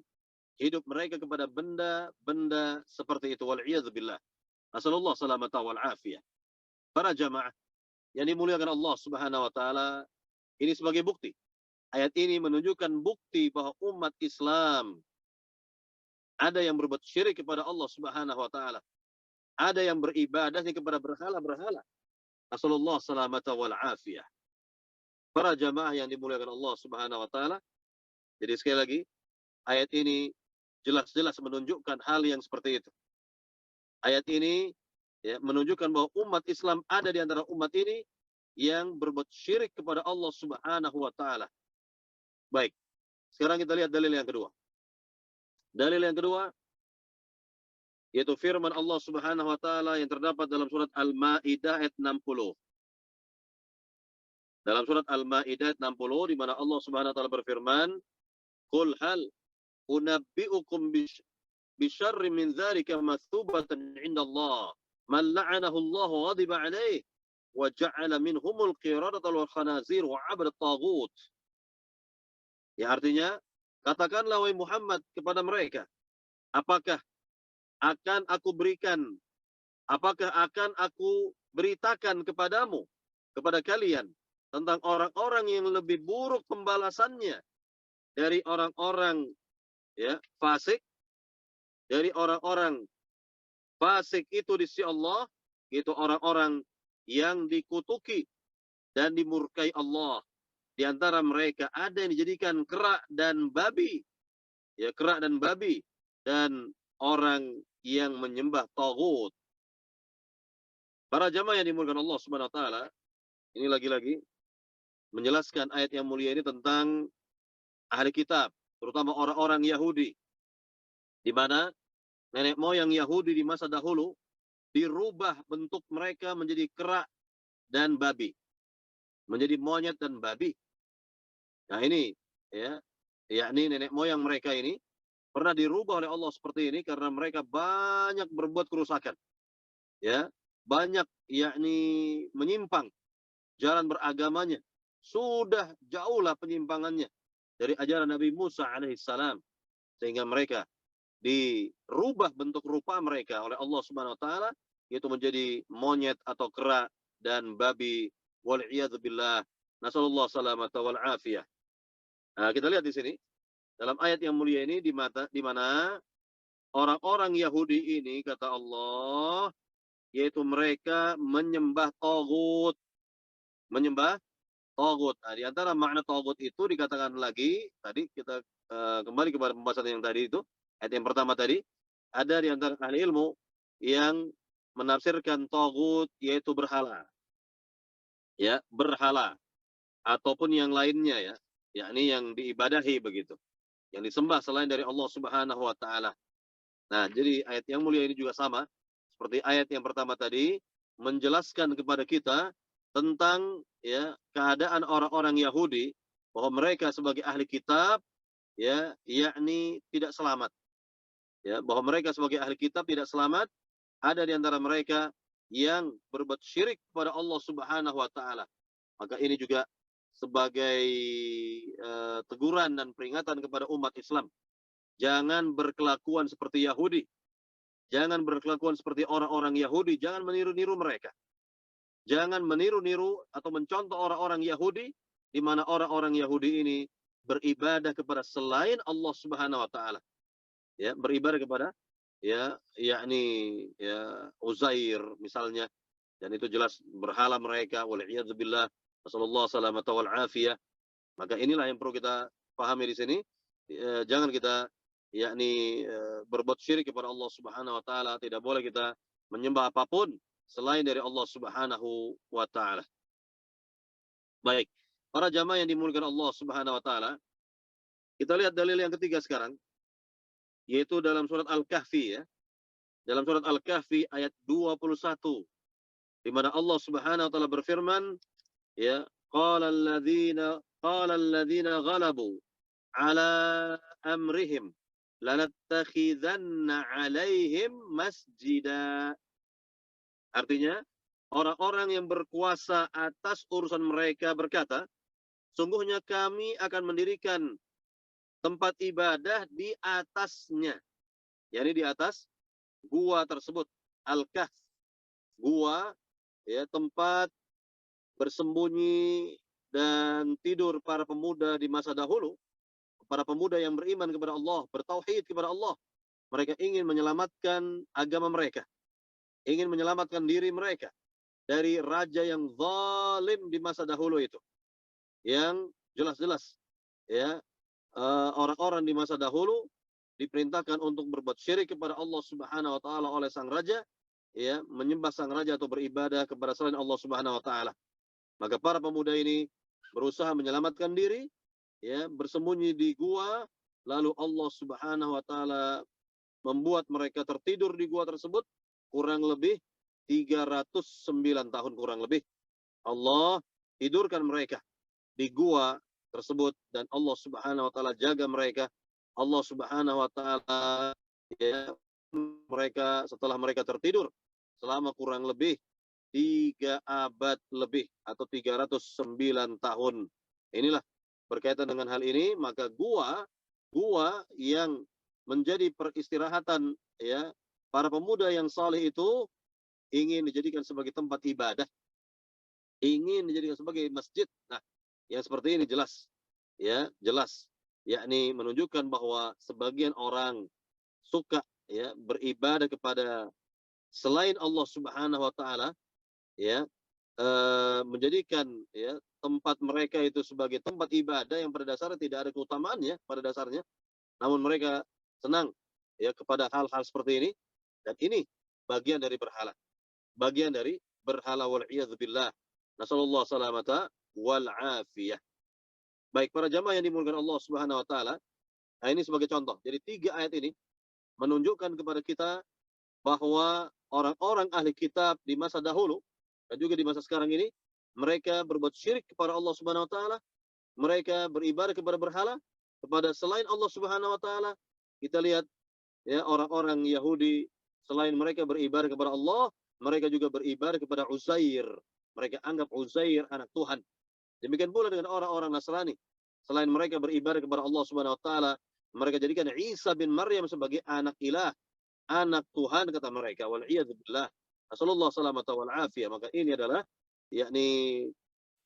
hidup mereka kepada benda-benda seperti itu, wal iyadzubillah. Nasallallahu salamata wal afiyah. Para jamaah yang dimuliakan Allah Subhanahu wa taala, ini sebagai bukti. Ayat ini menunjukkan bukti bahwa umat Islam ada yang berbuat syirik kepada Allah Subhanahu wa taala. Ada yang beribadahnya kepada berhala-berhala. Nasallallahu salamata wal afiyah. Para jamaah yang dimuliakan Allah Subhanahu wa taala, jadi sekali lagi, ayat ini jelas-jelas menunjukkan hal yang seperti itu. Ayat ini, ya, menunjukkan bahwa umat Islam ada di antara umat ini yang berbuat syirik kepada Allah Subhanahu wa taala. Baik. Sekarang kita lihat dalil yang kedua. Dalil yang kedua yaitu firman Allah Subhanahu wa taala yang terdapat dalam surat Al-Maidah ayat 60. Dalam surat Al-Maidah ayat 60 di mana Allah Subhanahu wa taala berfirman, "Qul hal unabbi'ukum bisyarri min dzalika mathubatan 'inda Allah, man la'anahu Allah wa ghadiba 'alaihi wa ja'ala minhumul qiradata wal khanazir wa 'abada at-taghut." Ya, artinya, katakanlah wahai Muhammad kepada mereka, apakah akan aku beritakan kepadamu, kepada kalian, tentang orang-orang yang lebih buruk pembalasannya dari orang-orang, ya, fasik, dari orang-orang fasik itu di sisi Allah, itu orang-orang yang dikutuki dan dimurkai Allah. Di antara mereka ada yang dijadikan kera dan babi, ya, kera dan babi, dan orang yang menyembah taghut. Para jamaah yang dimuliakan Allah Subhanahu wa taala, ini lagi-lagi menjelaskan ayat yang mulia ini tentang ahli kitab, terutama orang-orang Yahudi, di mana nenek moyang Yahudi di masa dahulu dirubah bentuk mereka menjadi kera dan babi, menjadi monyet dan babi. Nah ini, ya, yakni nenek moyang mereka ini pernah dirubah oleh Allah seperti ini karena mereka banyak berbuat kerusakan, ya, banyak yakni menyimpang jalan beragamanya, sudah jauhlah penyimpangannya dari ajaran Nabi Musa alaihissalam, sehingga mereka dirubah bentuk rupa mereka oleh Allah Subhanahu wa taala, yaitu menjadi monyet atau kera dan babi, wal billah. Nasallallahu salamata wal afiyah. Nah, kita lihat di sini dalam ayat yang mulia ini di mana orang-orang Yahudi ini, kata Allah, yaitu mereka menyembah tagut, menyembah tagut. Nah, di antara makna tagut itu dikatakan lagi tadi kita kembali kepada pembahasan yang tadi itu, ayat yang pertama tadi, ada di antara ahli ilmu yang menafsirkan tagut yaitu berhala, ya, berhala ataupun yang lainnya, ya, yakni yang diibadahi begitu, yang disembah selain dari Allah Subhanahu wa taala. Nah, jadi ayat yang mulia ini juga sama seperti ayat yang pertama tadi, menjelaskan kepada kita tentang, ya, keadaan orang-orang Yahudi bahwa mereka sebagai ahli kitab, ya, yakni tidak selamat, ya, bahwa mereka sebagai ahli kitab tidak selamat. Ada di antara mereka yang berbuat syirik kepada Allah Subhanahu wa taala. Maka ini juga sebagai teguran dan peringatan kepada umat Islam. Jangan berkelakuan seperti Yahudi. Jangan berkelakuan seperti orang-orang Yahudi. Jangan meniru-niru mereka. Jangan meniru-niru atau mencontoh orang-orang Yahudi, di mana orang-orang Yahudi ini beribadah kepada selain Allah Subhanahu wa taala. Ya, beribadah kepada, ya, yakni, ya, Uzair misalnya, dan itu jelas berhala mereka, wal'iyadzubillah, nasallallahu salamata wal afiyah. Maka inilah yang perlu kita pahami di sini. Jangan kita, yakni, berbuat syirik kepada Allah Subhanahu wa taala. Tidak boleh kita menyembah apapun selain dari Allah Subhanahu wa taala. Baik, para jamaah yang dimuliakan Allah Subhanahu wa taala, kita lihat dalil yang ketiga sekarang, yaitu dalam surat Al-Kahfi, ya. Dalam surat Al-Kahfi ayat 21, di mana Allah Subhanahu wa taala berfirman, ya, qala alladziina ghalabu ala amrihim lanattakhidanna 'alaihim masjida. Artinya, orang-orang yang berkuasa atas urusan mereka berkata, sungguhnya kami akan mendirikan tempat ibadah di atasnya, yakni di atas gua tersebut, Al-Kahf, gua, ya, tempat bersembunyi dan tidur para pemuda di masa dahulu, para pemuda yang beriman kepada Allah, bertauhid kepada Allah. Mereka ingin menyelamatkan agama mereka, ingin menyelamatkan diri mereka dari raja yang zalim di masa dahulu itu, yang jelas-jelas, ya, orang-orang di masa dahulu diperintahkan untuk berbuat syirik kepada Allah Subhanahu wa taala oleh sang raja, ya, menyembah sang raja atau beribadah kepada selain Allah Subhanahu wa taala. Maka para pemuda ini berusaha menyelamatkan diri, ya, bersembunyi di gua, lalu Allah Subhanahu wa taala membuat mereka tertidur di gua tersebut kurang lebih 309 tahun kurang lebih. Allah tidurkan mereka di gua tersebut dan Allah Subhanahu wa taala jaga mereka. Allah Subhanahu wa taala, ya, mereka setelah mereka tertidur selama kurang lebih 3 abad lebih atau 309 tahun. Inilah berkaitan dengan hal ini, maka gua yang menjadi peristirahatan, ya, para pemuda yang saleh itu ingin dijadikan sebagai tempat ibadah, ingin dijadikan sebagai masjid. Nah, yang seperti ini jelas, ya, jelas, yakni menunjukkan bahwa sebagian orang suka ya beribadah kepada selain Allah Subhanahu wa taala, ya menjadikan ya tempat mereka itu sebagai tempat ibadah yang pada dasarnya tidak ada keutamaannya pada dasarnya, namun mereka senang ya kepada hal-hal seperti ini, dan ini bagian dari berhala. Bagian dari berhala wal billah. Nasallallahu salamata wal afiyah. Baik para jamaah yang dimuliakan Allah Subhanahu wa taala, nah ini sebagai contoh. Jadi 3 ayat ini menunjukkan kepada kita bahwa orang-orang ahli kitab di masa dahulu dan juga di masa sekarang ini, mereka berbuat syirik kepada Allah Subhanahu wa taala, mereka beribadah kepada berhala, kepada selain Allah Subhanahu wa taala. Kita lihat ya orang-orang Yahudi, selain mereka beribadah kepada Allah, mereka juga beribadah kepada Uzair. Mereka anggap Uzair anak Tuhan. Demikian pula dengan orang-orang Nasrani. Selain mereka beribadah kepada Allah Subhanahu wa taala, mereka jadikan Isa bin Maryam sebagai anak ilah, anak Tuhan kata mereka. Wal billah. Nasallallahu salamata wal afiyah. Maka ini adalah yakni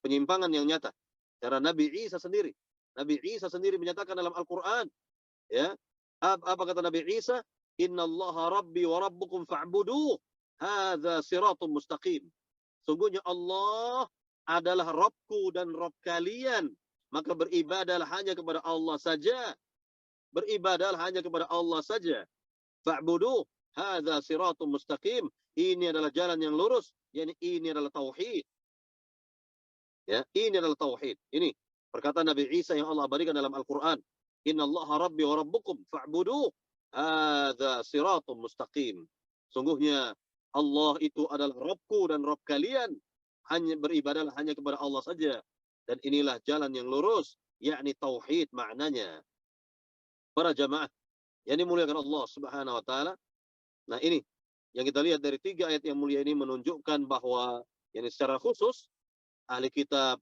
penyimpangan yang nyata. Karena Nabi Isa sendiri menyatakan dalam Al-Qur'an, ya. Apa kata Nabi Isa? Innallaha rabbi wa rabbukum fa'buduh. Hadza siratum mustaqim. Sungguhnya Allah adalah Rabbku dan Rabb kalian. Maka beribadahlah hanya kepada Allah saja. Beribadahlah hanya kepada Allah saja. Fa'buduh. Hadza siratum mustaqim. Ini adalah jalan yang lurus. Yani ini adalah tauhid. Ya, ini adalah tauhid. Ini perkataan Nabi Isa yang Allah abadikan dalam Al-Quran. Innallaha rabbi wa rabbukum fa'buduh. Hadza siratum mustaqim. Sungguhnya Allah itu adalah Rabbku dan Rabb kalian. Hanya beribadahlah hanya kepada Allah saja. Dan inilah jalan yang lurus, yakni tauhid maknanya. Para jamaah yang dimuliakan Allah Subhanahu wa taala. Nah, ini yang kita lihat dari 3 ayat yang mulia ini menunjukkan bahwa yakni secara khusus ahli kitab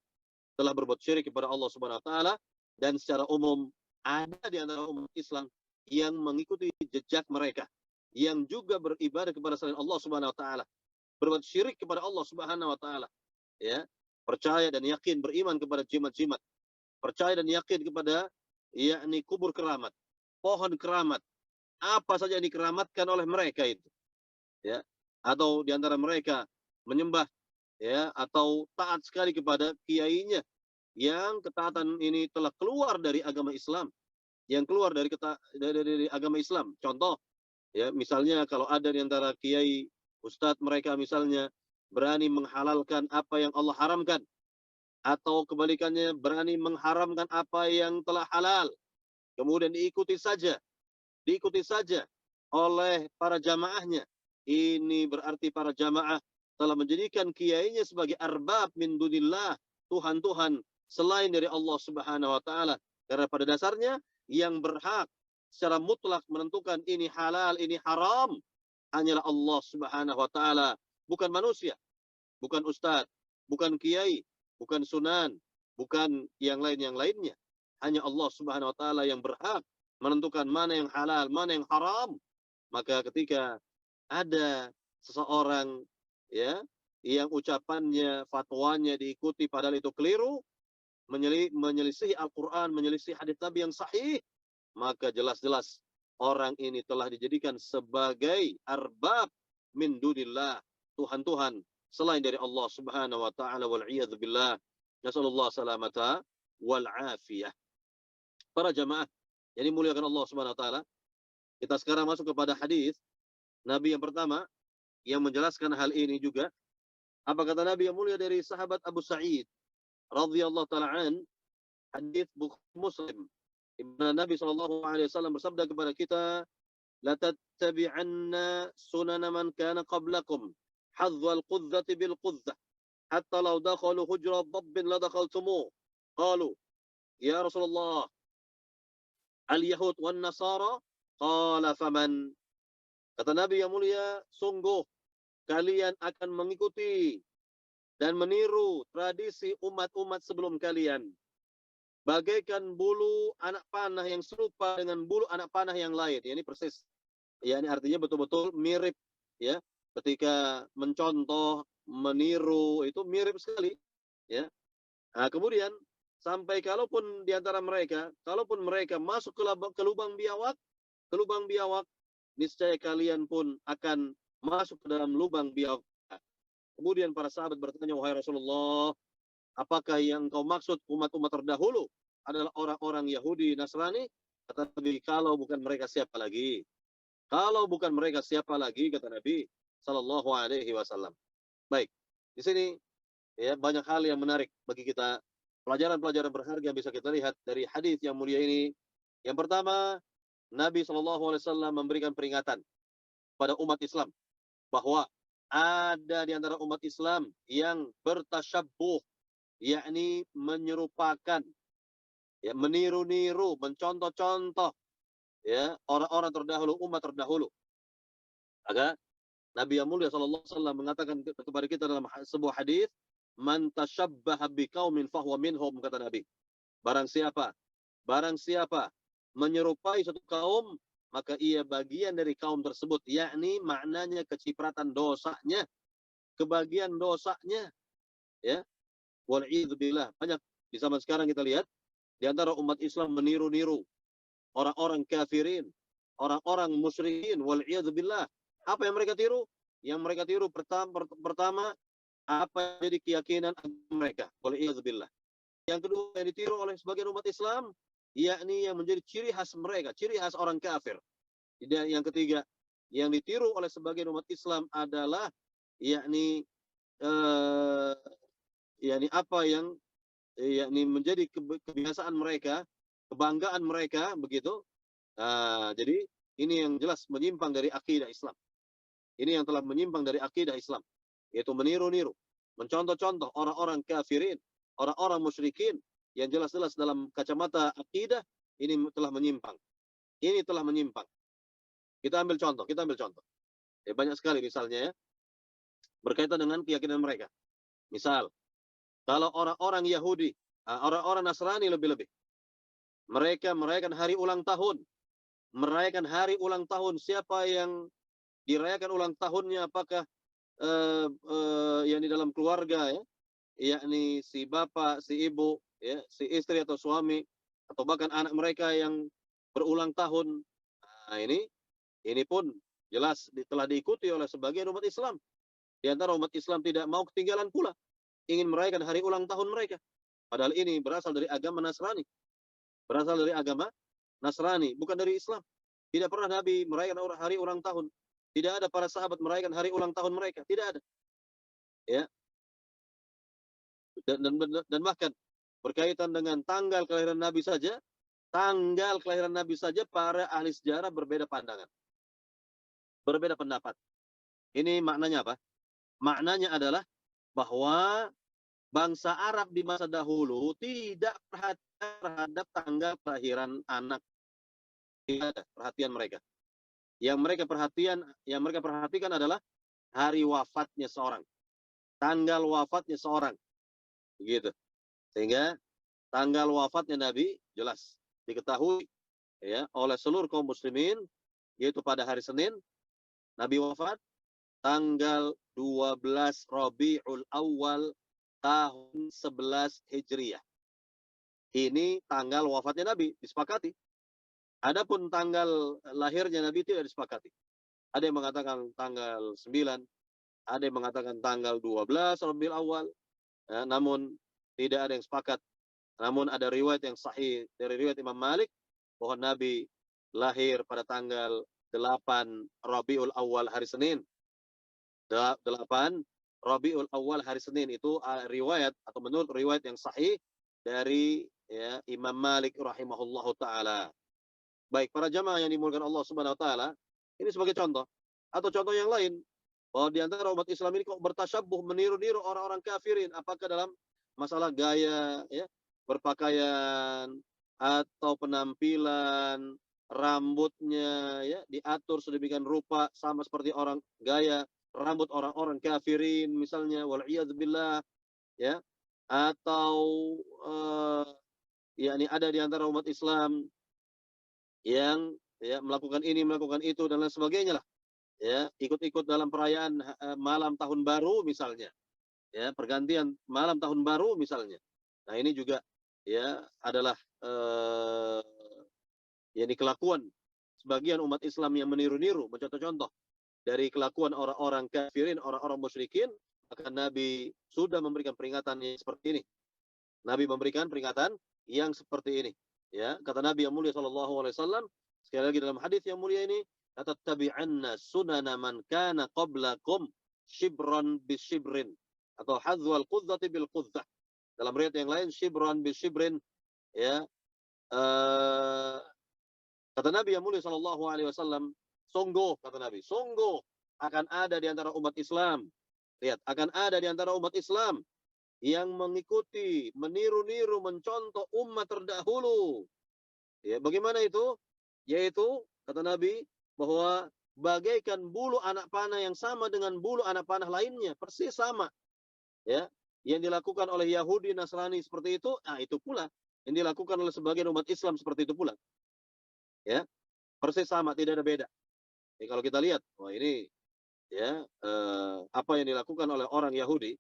telah berbuat syirik kepada Allah Subhanahu wa taala, dan secara umum ada di antara umat Islam yang mengikuti jejak mereka, yang juga beribadah kepada selain Allah Subhanahu wa taala, berbuat syirik kepada Allah Subhanahu wa taala, ya, percaya dan yakin beriman kepada jimat-jimat, percaya dan yakin kepada yakni kubur keramat, pohon keramat, apa saja yang dikeramatkan oleh mereka itu, ya, atau di antara mereka menyembah ya atau taat sekali kepada kiainya, yang ketaatan ini telah keluar dari agama Islam, yang keluar dari agama Islam. Contoh ya, misalnya kalau ada di antara kiai ustadz mereka misalnya berani menghalalkan apa yang Allah haramkan, atau kebalikannya berani mengharamkan apa yang telah halal, kemudian diikuti saja oleh para jamaahnya. Ini berarti para jamaah telah menjadikan kiainya sebagai arbab min dunillah, Tuhan-Tuhan selain dari Allah Subhanahu wa taala. Karena pada dasarnya yang berhak secara mutlak menentukan ini halal, ini haram hanyalah Allah Subhanahu wa taala, bukan manusia, bukan ustadz, bukan kiai, bukan sunan, bukan yang lainnya. Hanya Allah Subhanahu wa taala yang berhak menentukan mana yang halal, mana yang haram. Maka ketika ada seseorang ya yang ucapannya, fatwanya diikuti padahal itu keliru, menyelisih Al-Quran, menyelisih hadits Nabi yang sahih, maka jelas-jelas orang ini telah dijadikan sebagai arbab min dunillah, Tuhan-Tuhan selain dari Allah Subhanahu wa taala. Wal billah. Nasallallahu salamata wal afiyah. Para jamaah yang dimuliakan Allah Subhanahu wa taala, kita sekarang masuk kepada hadis Nabi yang pertama yang menjelaskan hal ini juga. Apa kata Nabi yang mulia dari sahabat Abu Sa'id radhiyallahu taala an, hadis Bukhari Muslim. Nabi sallallahu alaihi wasallam bersabda kepada kita, la tattabi'anna sunana man kana qablakum, hadzal qudzati bil qudzah, hatta law dakhalu hujra dabbin la dakhaltumuh. Qalu ya Rasulullah, al yahud wan nasara? Qala faman? Kata Nabi yang mulia, sungguh kalian akan mengikuti dan meniru tradisi umat-umat sebelum kalian, bagaikan bulu anak panah yang serupa dengan bulu anak panah yang lain. Ini persis. Ya, ini artinya betul-betul mirip ya. Ketika mencontoh, meniru itu mirip sekali ya. Nah, kemudian sampai kalaupun di antara mereka, kalaupun mereka masuk ke lubang biawak, niscaya kalian pun akan masuk ke dalam lubang biang. Kemudian para sahabat bertanya, wahai Rasulullah, apakah yang kau maksud umat-umat terdahulu adalah orang-orang Yahudi, Nasrani? Kata Nabi, kalau bukan mereka siapa lagi? Kalau bukan mereka siapa lagi, kata Nabi Sallallahu Alaihi Wasallam. Baik, di sini ya banyak hal yang menarik bagi kita, pelajaran-pelajaran berharga yang bisa kita lihat dari hadis yang mulia ini. Yang pertama, Nabi Sallallahu Alaihi Wasallam memberikan peringatan pada umat Islam bahwa ada di antara umat Islam yang bertasyabbuh, yakni menyerupakan, ya, meniru-niru, mencontoh-contoh, ya, orang-orang terdahulu, umat terdahulu. Maka Nabi yang mulia sallallahu alaihi wasallam mengatakan kepada kita dalam sebuah hadis, "Man tashabbaha biqaumin fahuwa minhum," kata Nabi. Barang siapa menyerupai suatu kaum, maka ia bagian dari kaum tersebut, yakni maknanya kecipratan dosanya, kebagian dosanya, ya. Wal billah. Banyak di zaman sekarang kita lihat di antara umat Islam meniru-niru orang-orang kafirin, orang-orang musyrikin, wal billah. Apa yang mereka tiru? Yang mereka tiru pertama apa jadi keyakinan mereka, wal billah. Yang kedua yang ditiru oleh sebagian umat Islam, yakni yang menjadi ciri khas mereka, ciri khas orang kafir. Dan yang ketiga, yang ditiru oleh sebagian umat Islam adalah yakni yakni apa yang yakni menjadi kebiasaan mereka, kebanggaan mereka, begitu. Jadi ini yang jelas menyimpang dari akidah Islam. Ini yang telah menyimpang dari akidah Islam, yaitu meniru-niru, mencontoh-contoh orang-orang kafirin, orang-orang musyrikin, yang jelas-jelas dalam kacamata akidah ini telah menyimpang. Ini telah menyimpang. Kita ambil contoh. Ya, banyak sekali misalnya, ya, berkaitan dengan keyakinan mereka. Misal, kalau orang-orang Yahudi, orang-orang Nasrani lebih-lebih, mereka merayakan hari ulang tahun. Merayakan hari ulang tahun. Siapa yang dirayakan ulang tahunnya? Apakah yang di dalam keluarga, ya, yakni si bapak, si ibu, ya, si istri atau suami, atau bahkan anak mereka yang berulang tahun. Nah, ini pun jelas telah diikuti oleh sebagian umat Islam. Di antara umat Islam tidak mau ketinggalan pula, ingin merayakan hari ulang tahun mereka. Padahal ini berasal dari agama Nasrani. Berasal dari agama Nasrani, bukan dari Islam. Tidak pernah Nabi merayakan hari ulang tahun. Tidak ada para sahabat merayakan hari ulang tahun mereka. Tidak ada. Ya. Dan bahkan berkaitan dengan tanggal kelahiran Nabi saja, para ahli sejarah berbeda pandangan, berbeda pendapat. Ini maknanya apa? Maknanya adalah bahwa bangsa Arab di masa dahulu tidak perhatian terhadap tanggal kelahiran anak. Tidak ada perhatian mereka. Yang mereka perhatikan adalah hari wafatnya seorang, tanggal wafatnya seorang, begitu. Sehingga tanggal wafatnya Nabi jelas diketahui, ya, oleh seluruh kaum muslimin, yaitu pada hari Senin. Nabi wafat tanggal 12 Rabiul Awal tahun 11 Hijriah. Ini tanggal wafatnya Nabi, disepakati. Adapun tanggal lahirnya Nabi tidak disepakati. Ada yang mengatakan tanggal 9, ada yang mengatakan tanggal 12 Rabiul Awal, ya, namun tidak ada yang sepakat. Namun ada riwayat yang sahih dari riwayat Imam Malik bahwa Nabi lahir pada tanggal 8 Rabiul Awal hari Senin. 8 Rabiul Awal hari Senin itu riwayat atau menurut riwayat yang sahih dari, ya, Imam Malik rahimahullahu taala. Baik, para jamaah yang dimuliakan Allah Subhanahu wa taala, ini sebagai contoh atau contoh yang lain bahwa di antara umat Islam ini kok bertasyabbuh, meniru-niru orang-orang kafirin, apakah dalam masalah gaya, ya, berpakaian atau penampilan, rambutnya, ya, diatur sedemikian rupa sama seperti orang gaya rambut orang-orang kafirin misalnya, wal billah, ya, atau yakni ada di antara umat Islam yang, ya, melakukan ini, melakukan itu dan lain sebagainya lah, ya, ikut-ikut dalam perayaan malam tahun baru misalnya, ya, pergantian malam tahun baru misalnya. Nah, ini juga, ya, adalah yakni kelakuan sebagian umat Islam yang meniru-niru, mencontoh-contoh dari kelakuan orang-orang kafirin, orang-orang musyrikin, maka Nabi sudah memberikan peringatan yang seperti ini. Nabi memberikan peringatan yang seperti ini. Ya, kata Nabi yang mulia sallallahu alaihi wasallam, sekali lagi dalam hadis yang mulia ini, "Tatabi'anna sunana man kana qablakum shibran bisyibrin." Atau hadzwal qudzati bil qudzah. Dalam riwayat yang lain shibran bisyibrin, ya. Kata Nabi yang mulia sallallahu alaihi wasallam, sungguh kata Nabi, sungguh akan ada di antara umat Islam. Lihat, akan ada di antara umat Islam yang mengikuti, meniru-niru, mencontoh umat terdahulu. Ya, bagaimana itu? Yaitu kata Nabi bahwa bagaikan bulu anak panah yang sama dengan bulu anak panah lainnya, persis sama. Ya, yang dilakukan oleh Yahudi, Nasrani seperti itu, nah itu pula yang dilakukan oleh sebagian umat Islam seperti itu pula. Ya, persis sama, tidak ada beda. Ya, kalau kita lihat, wah ini ya apa yang dilakukan oleh orang Yahudi,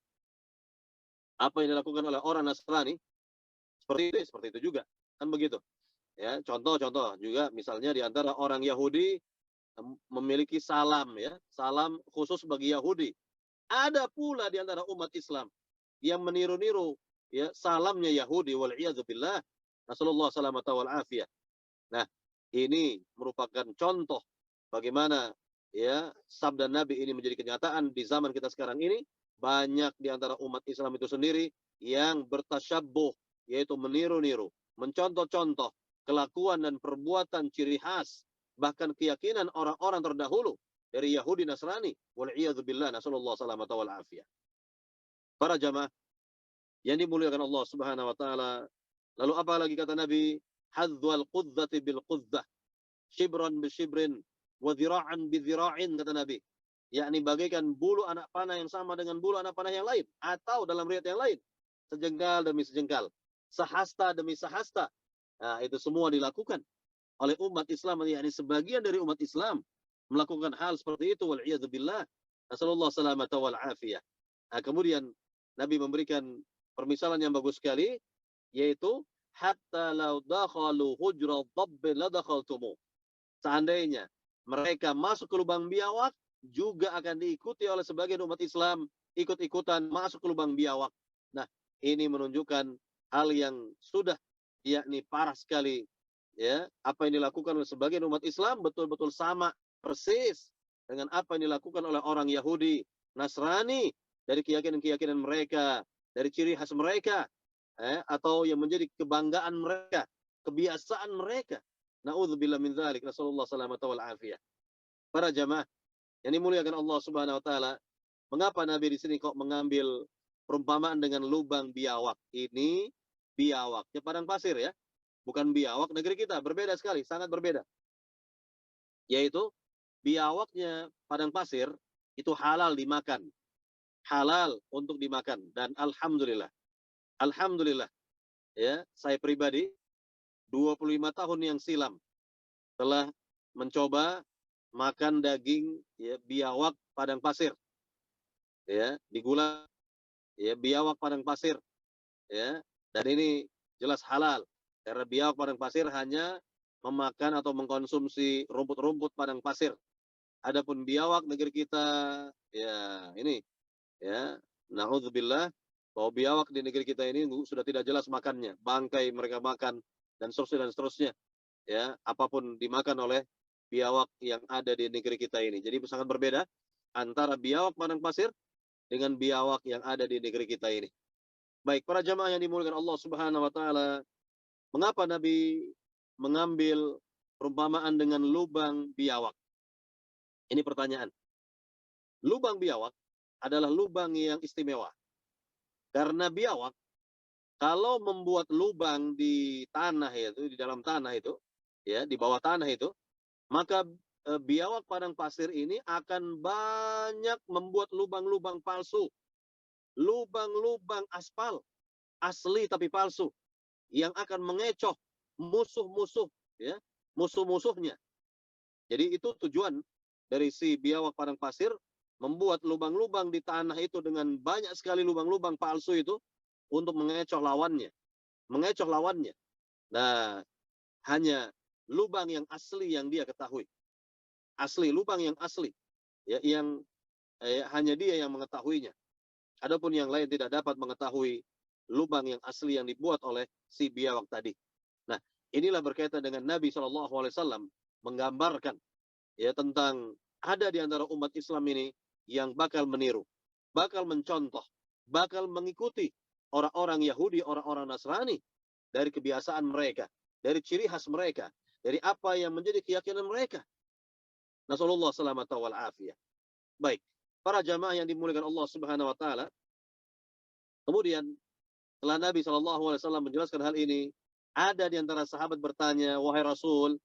apa yang dilakukan oleh orang Nasrani, seperti itu juga, kan begitu. Ya, contoh-contoh juga misalnya di antara orang Yahudi memiliki salam, ya, salam khusus bagi Yahudi. Ada pula di antara umat Islam yang meniru-niru, ya, salamnya Yahudi, wal iyadzubillah, nasallallahu salamata wal afiyah. Nah, ini merupakan contoh bagaimana, ya, sabda Nabi ini menjadi kenyataan di zaman kita sekarang ini. Banyak di antara umat Islam itu sendiri yang bertasyabbuh, yaitu meniru-niru, mencontoh-contoh kelakuan dan perbuatan ciri khas, bahkan keyakinan orang-orang terdahulu dari Yahudi Nasrani, wal iyadzubillah, nasallallahu salamata wal afiyah. Para jamaah yang dimuliakan Allah Subhanahu wa taala, lalu apa lagi kata Nabi? Hadzwal qudzati bil qudzah, shibran bi shibrin, wa dhira'an bi dhira'in, kata Nabi. Yakni bagaikan bulu anak panah yang sama dengan bulu anak panah yang lain, atau dalam riwayat yang lain, sejengkal demi sejengkal, sehasta demi sehasta. Nah, itu semua dilakukan oleh umat Islam, yakni sebagian dari umat Islam melakukan hal seperti itu, wal iyadzubillah, nasallallahu salamata wal afiyah. Nah, kemudian Nabi memberikan permisalan yang bagus sekali, yaitu hatta law dakhalu hujra dhabb la dakhaltumu. Seandainya mereka masuk ke lubang biawak, juga akan diikuti oleh sebagian umat Islam, ikut-ikutan masuk ke lubang biawak. Nah, ini menunjukkan hal yang sudah, yakni parah sekali, ya. Apa yang dilakukan oleh sebagian umat Islam betul-betul sama persis dengan apa yang dilakukan oleh orang Yahudi, Nasrani, dari keyakinan-keyakinan mereka, dari ciri khas mereka, atau yang menjadi kebanggaan mereka, kebiasaan mereka. Na'udzubillah min dzalik, nasallallahu salamata wal afiyah. Para jamaah yang dimuliakan Allah Subhanahu wa taala, mengapa Nabi di sini kok mengambil perumpamaan dengan lubang biawak? Ini biawaknya padang pasir, ya. Bukan biawak negeri kita, berbeda sekali, sangat berbeda. Yaitu biawaknya padang pasir itu halal dimakan. Halal untuk dimakan, dan alhamdulillah. Alhamdulillah, ya, saya pribadi 25 tahun yang silam telah mencoba makan daging, ya, biawak padang pasir, ya, digulai, ya, biawak padang pasir, ya, dan ini jelas halal karena biawak padang pasir hanya memakan atau mengkonsumsi rumput-rumput padang pasir. Adapun biawak negeri kita, ya, ini, ya, naudzubillah, bahwa biawak di negeri kita ini sudah tidak jelas makannya, bangkai mereka makan, dan seterusnya, ya, apapun dimakan oleh biawak yang ada di negeri kita ini. Jadi sangat berbeda antara biawak padang pasir dengan biawak yang ada di negeri kita ini. Baik, para jamaah yang dimuliakan Allah Subhanahu wa taala, mengapa Nabi mengambil perumpamaan dengan lubang biawak? Ini pertanyaan. Lubang biawak adalah lubang yang istimewa. Karena biawak kalau membuat lubang di tanah itu, di dalam tanah itu, ya, di bawah tanah itu, maka biawak padang pasir ini akan banyak membuat lubang-lubang palsu, lubang-lubang aspal, asli tapi palsu, yang akan mengecoh musuh-musuh, ya, musuh-musuhnya. Jadi itu tujuan dari si biawak padang pasir, membuat lubang-lubang di tanah itu dengan banyak sekali lubang-lubang palsu itu untuk mengecoh lawannya, mengecoh lawannya. Nah, hanya lubang yang asli yang dia ketahui. Asli, lubang yang asli. Ya, yang hanya dia yang mengetahuinya. Adapun yang lain tidak dapat mengetahui lubang yang asli yang dibuat oleh si biawak tadi. Nah, inilah berkaitan dengan Nabi SAW menggambarkan ya tentang ada di antara umat Islam ini yang bakal meniru, bakal mencontoh, bakal mengikuti orang-orang Yahudi, orang-orang Nasrani dari kebiasaan mereka, dari ciri khas mereka, dari apa yang menjadi keyakinan mereka. Nasallallahu salamata wal afiyah. Baik, para jamaah yang dimuliakan Allah Subhanahu wa taala, kemudian setelah Nabi SAW menjelaskan hal ini, ada di antara sahabat bertanya, "Wahai Rasul,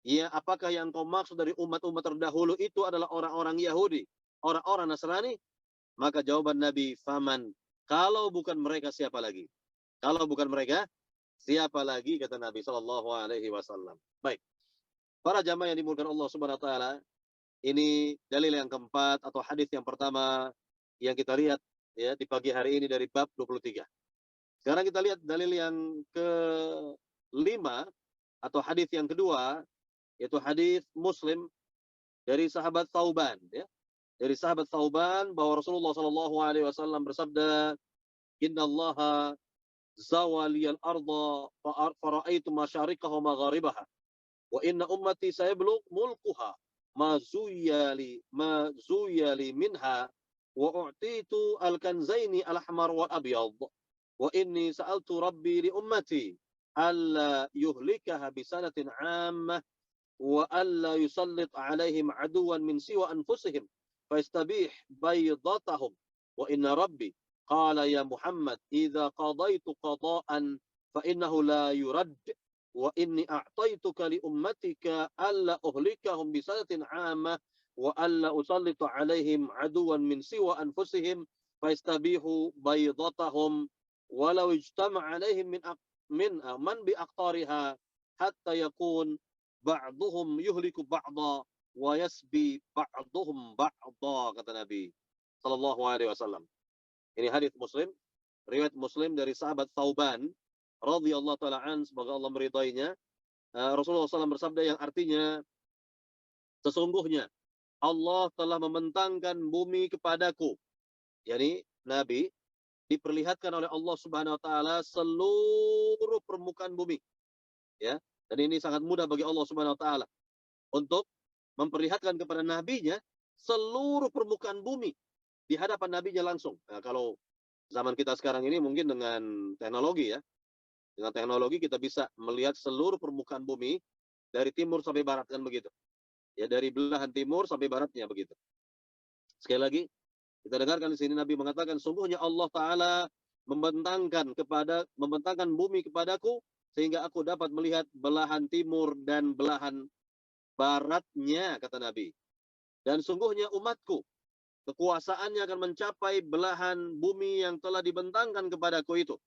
ya apakah yang kau maksud dari umat-umat terdahulu itu adalah orang-orang Yahudi, orang-orang Nasrani?" Maka jawaban Nabi, "Faman." Kalau bukan mereka siapa lagi? Kalau bukan mereka siapa lagi, kata Nabi SAW. Baik, para jamaah yang dimuliakan Allah Subhanahu wa taala, ini dalil yang keempat atau hadis yang pertama yang kita lihat ya di pagi hari ini dari bab 23. Sekarang kita lihat dalil yang kelima atau hadis yang kedua, yaitu hadis Muslim dari sahabat Thauban ya. Dari sahabat Thauban bahwa Rasulullah sallallahu alaihi wasallam bersabda, "Innallaha zawaliyal arda fara'aitu masyariqaha wa magharibaha wa inna ummati sayablugh mulkuha ma zuyali minha wa u'titu al-kanzaini al-ahmar wal abyad wa inni sa'altu rabbi li ummati alla yuhlikaha bisanatin 'ammah wa alla yusallit 'alaihim 'aduwan min siwa anfusihim فيستبيح بيضتهم وإن ربي قال يا محمد إذا قضيت قضاء فإنه لا يرد وإني أعطيتك لأمتك ألا أهلكهم بسنة عامة وألا أسلط عليهم عدوا من سوى أنفسهم فيستبيحوا بيضتهم ولو اجتمع عليهم من بأقطارها حتى يكون بعضهم يهلك بعضا wa yasbi ba'duhum ba'dha, kata Nabi sallallahu alaihi wasallam. Ini hadis Muslim, riwayat Muslim dari sahabat Thauban radhiyallahu taala an, semoga Allah meridainya. Rasulullah SAW bersabda yang artinya, sesungguhnya Allah telah membentangkan bumi kepadaku, yakni Nabi diperlihatkan oleh Allah Subhanahu wa taala seluruh permukaan bumi, ya. Dan ini sangat mudah bagi Allah Subhanahu wa taala untuk memperlihatkan kepada nabinya seluruh permukaan bumi di hadapan nabinya langsung. Nah, kalau zaman kita sekarang ini mungkin dengan teknologi ya. Dengan teknologi kita bisa melihat seluruh permukaan bumi dari timur sampai barat kan begitu. Ya, dari belahan timur sampai baratnya begitu. Sekali lagi kita dengarkan di sini Nabi mengatakan, sungguhnya Allah taala membentangkan bumi kepadaku sehingga aku dapat melihat belahan timur dan belahan baratnya, kata Nabi. Dan sungguhnya umatku, kekuasaannya akan mencapai belahan bumi yang telah dibentangkan kepadaku itu.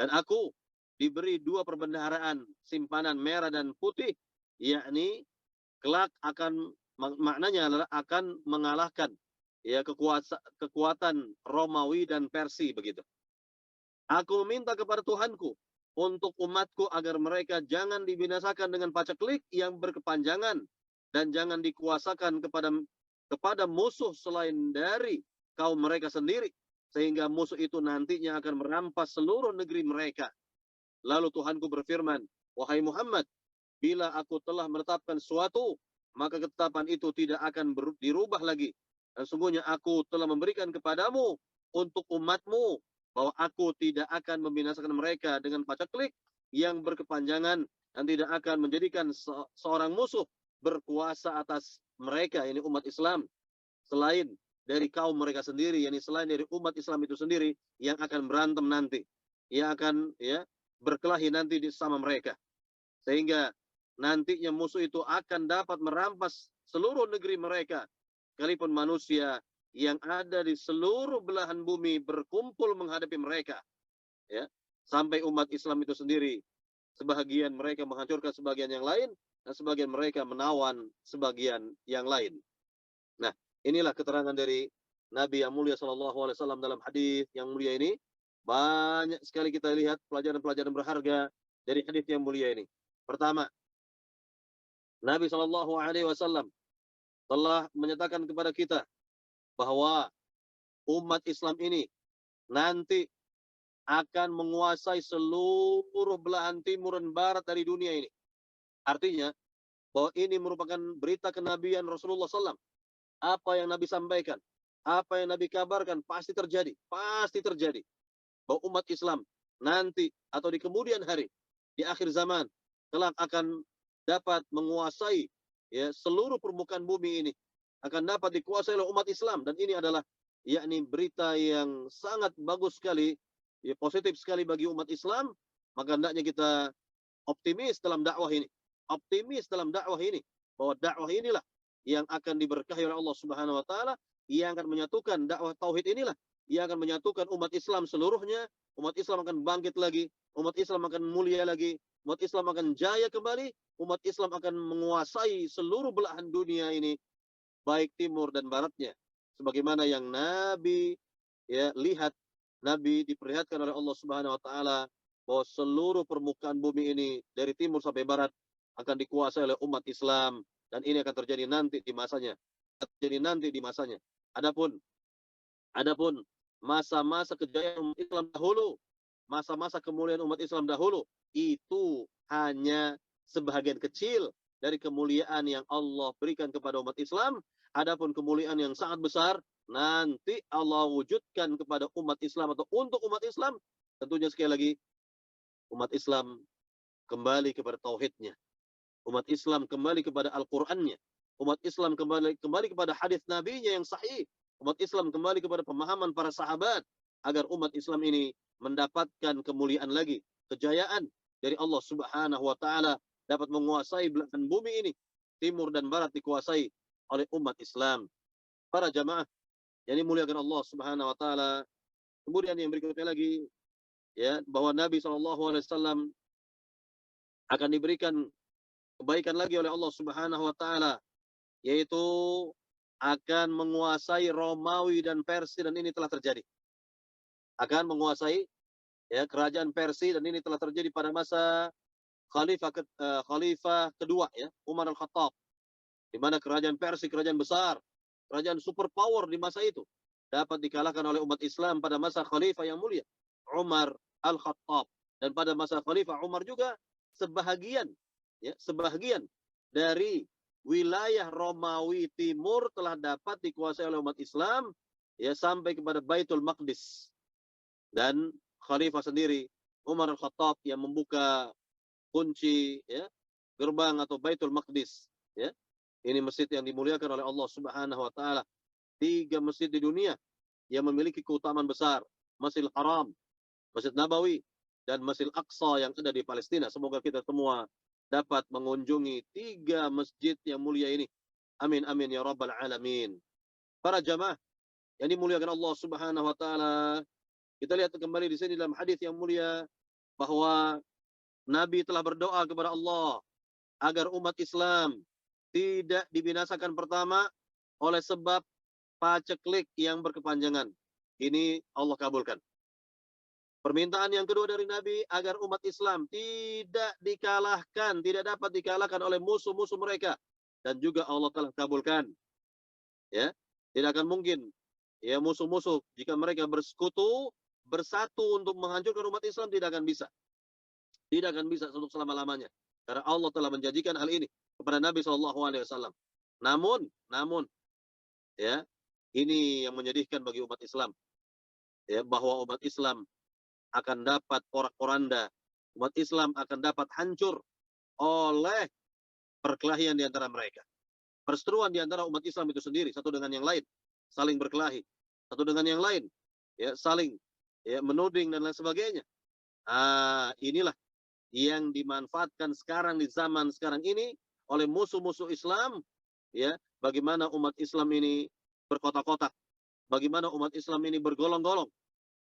Dan aku diberi dua perbendaharaan, simpanan merah dan putih, yakni kelak akan, maknanya adalah akan mengalahkan ya kekuatan Romawi dan Persia begitu. Aku meminta kepada Tuhanku untuk umatku agar mereka jangan dibinasakan dengan paceklik yang berkepanjangan dan jangan dikuasakan kepada musuh selain dari kaum mereka sendiri sehingga musuh itu nantinya akan merampas seluruh negeri mereka. Lalu Tuhanku berfirman, wahai Muhammad, bila aku telah menetapkan suatu, maka ketetapan itu tidak akan dirubah lagi. Dan sungguhnya aku telah memberikan kepadamu untuk umatmu bahwa aku tidak akan membinasakan mereka dengan paceklik yang berkepanjangan dan tidak akan menjadikan seorang musuh berkuasa atas mereka, ini umat Islam, selain dari kaum mereka sendiri, yakni selain dari umat Islam itu sendiri yang akan berantem nanti, yang akan ya berkelahi nanti sama mereka, sehingga nantinya musuh itu akan dapat merampas seluruh negeri mereka, sekalipun manusia yang ada di seluruh belahan bumi berkumpul menghadapi mereka, ya, sampai umat Islam itu sendiri, sebagian mereka menghancurkan sebagian yang lain dan sebagian mereka menawan sebagian yang lain. Nah, inilah keterangan dari Nabi yang mulia Shallallahu Alaihi Wasallam dalam hadis yang mulia ini. Banyak sekali kita lihat pelajaran-pelajaran berharga dari hadis yang mulia ini. Pertama, Nabi Shallallahu Alaihi Wasallam telah menyatakan kepada kita bahwa umat Islam ini nanti akan menguasai seluruh belahan timur dan barat dari dunia ini. Artinya bahwa ini merupakan berita kenabian Rasulullah SAW. Apa yang Nabi sampaikan, apa yang Nabi kabarkan pasti terjadi. Pasti terjadi. Bahwa umat Islam nanti atau di kemudian hari, di akhir zaman, kelak akan dapat menguasai seluruh permukaan bumi ini. Akan dapat dikuasai oleh umat Islam. Dan ini adalah yakni berita yang sangat bagus sekali, positif sekali bagi umat Islam. Maka hendaknya kita optimis dalam dakwah ini. Optimis dalam dakwah ini. Bahwa dakwah inilah yang akan diberkahi oleh Allah Subhanahu wa taala, yang akan menyatukan dakwah tauhid inilah yang akan menyatukan umat Islam seluruhnya. Umat Islam akan bangkit lagi, umat Islam akan mulia lagi, umat Islam akan jaya kembali, umat Islam akan menguasai seluruh belahan dunia ini, baik timur dan baratnya. Sebagaimana yang Nabi lihat, Nabi diperlihatkan oleh Allah Subhanahu wa taala bahwa seluruh permukaan bumi ini dari timur sampai barat akan dikuasai oleh umat Islam, dan ini akan terjadi nanti di masanya. Adapun masa-masa kejayaan umat Islam dahulu, masa-masa kemuliaan umat Islam dahulu, itu hanya sebahagian kecil dari kemuliaan yang Allah berikan kepada umat Islam. Adapun kemuliaan yang sangat besar nanti Allah wujudkan kepada umat Islam atau untuk umat Islam. Tentunya sekali lagi, umat Islam kembali kepada tauhidnya, umat Islam kembali kepada Al-Qur'annya, umat Islam kembali kepada hadis Nabi-Nya yang sahih, umat Islam kembali kepada pemahaman para sahabat, agar umat Islam ini mendapatkan kemuliaan lagi, kejayaan dari Allah Subhanahu wa taala, dapat menguasai belahan bumi ini, timur dan barat dikuasai oleh umat Islam. Para jamaah yang dimuliakan Allah Subhanahu wa taala, kemudian yang berikutnya lagi, bahwa Nabi SAW akan diberikan kebaikan lagi oleh Allah Subhanahu wa taala, yaitu akan menguasai Romawi dan Persia, dan ini telah terjadi. Akan menguasai kerajaan Persia, dan ini telah terjadi pada masa khalifah kedua, Umar Al-Khattab, di mana kerajaan Persia, kerajaan besar, kerajaan superpower di masa itu, dapat dikalahkan oleh umat Islam pada masa khalifah yang mulia Umar Al-Khattab. Dan pada masa khalifah Umar juga sebahagian dari wilayah Romawi Timur telah dapat dikuasai oleh umat Islam, sampai kepada Baitul Maqdis. Dan khalifah sendiri Umar Al-Khattab yang membuka kunci gerbang atau Baitul Maqdis. Ini masjid yang dimuliakan oleh Allah Subhanahu wa taala. 3 masjid di dunia yang memiliki keutamaan besar: Masjidil Haram, Masjid Nabawi, dan Masjidil Aqsa yang ada di Palestina. Semoga kita semua dapat mengunjungi 3 masjid yang mulia ini. Amin amin ya rabbal alamin. Para jamaah yang dimuliakan Allah Subhanahu wa taala, kita lihat kembali di sini dalam hadis yang mulia bahwa Nabi telah berdoa kepada Allah agar umat Islam tidak dibinasakan pertama oleh sebab paceklik yang berkepanjangan. Ini Allah kabulkan. Permintaan yang kedua dari Nabi agar umat Islam tidak dikalahkan, tidak dapat dikalahkan oleh musuh-musuh mereka, dan juga Allah telah kabulkan. Tidak akan mungkin musuh-musuh jika mereka bersekutu, bersatu untuk menghancurkan umat Islam, tidak akan bisa. Tidak akan bisa untuk selama-lamanya. Karena Allah telah menjanjikan hal ini kepada Nabi SAW. Namun, ini yang menyedihkan bagi umat Islam, bahwa umat Islam akan dapat porak-poranda, umat Islam akan dapat hancur oleh perkelahian di antara mereka. Perseteruan di antara umat Islam itu sendiri, satu dengan yang lain, saling berkelahi, satu dengan yang lain, saling menuding dan lain sebagainya. Inilah yang dimanfaatkan sekarang di zaman sekarang ini oleh musuh-musuh Islam, bagaimana umat Islam ini berkotak-kotak, bagaimana umat Islam ini bergolong-golong,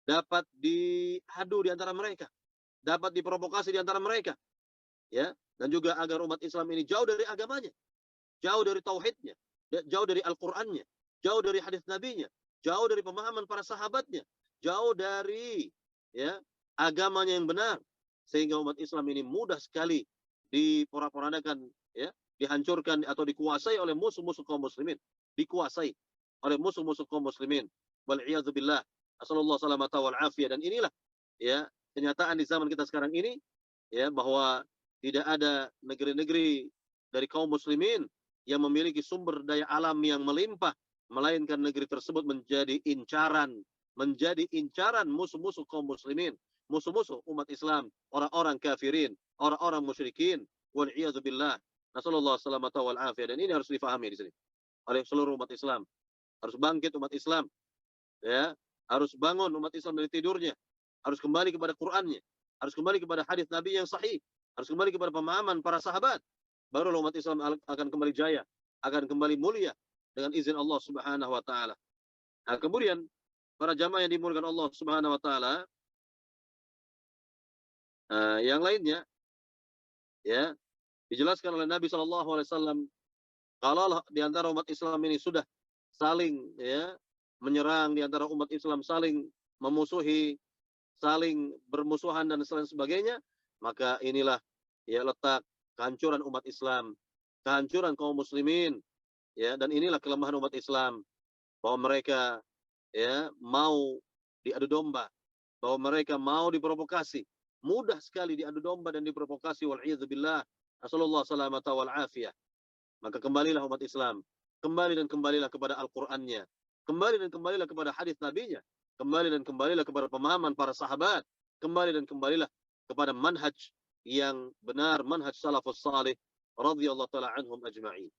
dapat diadu di antara mereka, dapat diprovokasi di antara mereka, dan juga agar umat Islam ini jauh dari agamanya, jauh dari tauhidnya, jauh dari Al-Qur'annya, jauh dari hadis Nabi-Nya, jauh dari pemahaman para sahabatnya, jauh dari agamanya yang benar, sehingga umat Islam ini mudah sekali diporak-porandakan dihancurkan atau dikuasai oleh musuh-musuh kaum muslimin, dikuasai oleh musuh-musuh kaum muslimin. Wal'iyadzubillah. Nasallallahu salamata wal afiyah. Dan inilah ya kenyataan di zaman kita sekarang ini, ya, bahwa tidak ada negeri-negeri dari kaum muslimin yang memiliki sumber daya alam yang melimpah, melainkan negeri tersebut menjadi incaran musuh-musuh kaum muslimin, musuh-musuh umat Islam, orang-orang kafirin, orang-orang musyrikin. Wal'iyadzubillah. Nasallallahu salamata wal afiyah. Dan ini harus difahami di sini oleh seluruh umat Islam. Harus bangkit umat Islam, ya, harus bangun umat Islam dari tidurnya, harus kembali kepada Qur'annya, harus kembali kepada hadis Nabi yang sahih, harus kembali kepada pemahaman para sahabat. Barulah umat Islam akan kembali jaya, akan kembali mulia dengan izin Allah Subhanahu wa taala. Nah, kemudian para jamaah yang dimuliakan Allah Subhanahu wa taala, yang lainnya, ya, dijelaskan oleh Nabi sallallahu alaihi wasallam, kalau di antara umat Islam ini sudah saling, ya, menyerang, di antara umat Islam saling memusuhi, saling bermusuhan dan sebagainya, maka inilah ya letak kehancuran umat Islam, kehancuran kaum muslimin, ya, dan inilah kelemahan umat Islam, bahwa mereka, ya, mau diadu domba, bahwa mereka mau diprovokasi, mudah sekali diadu domba dan diprovokasi. Wal'iyadzubillah. Nasallallahu salamata wal afiyah. Maka kembalilah umat Islam, kembali dan kembalilah kepada Al-Qur'annya, kembali dan kembalilah kepada hadis Nabi-Nya, kembali dan kembalilah kepada pemahaman para sahabat, kembali dan kembalilah kepada manhaj yang benar, manhaj salafus salih radhiyallahu taala anhum ajma'in.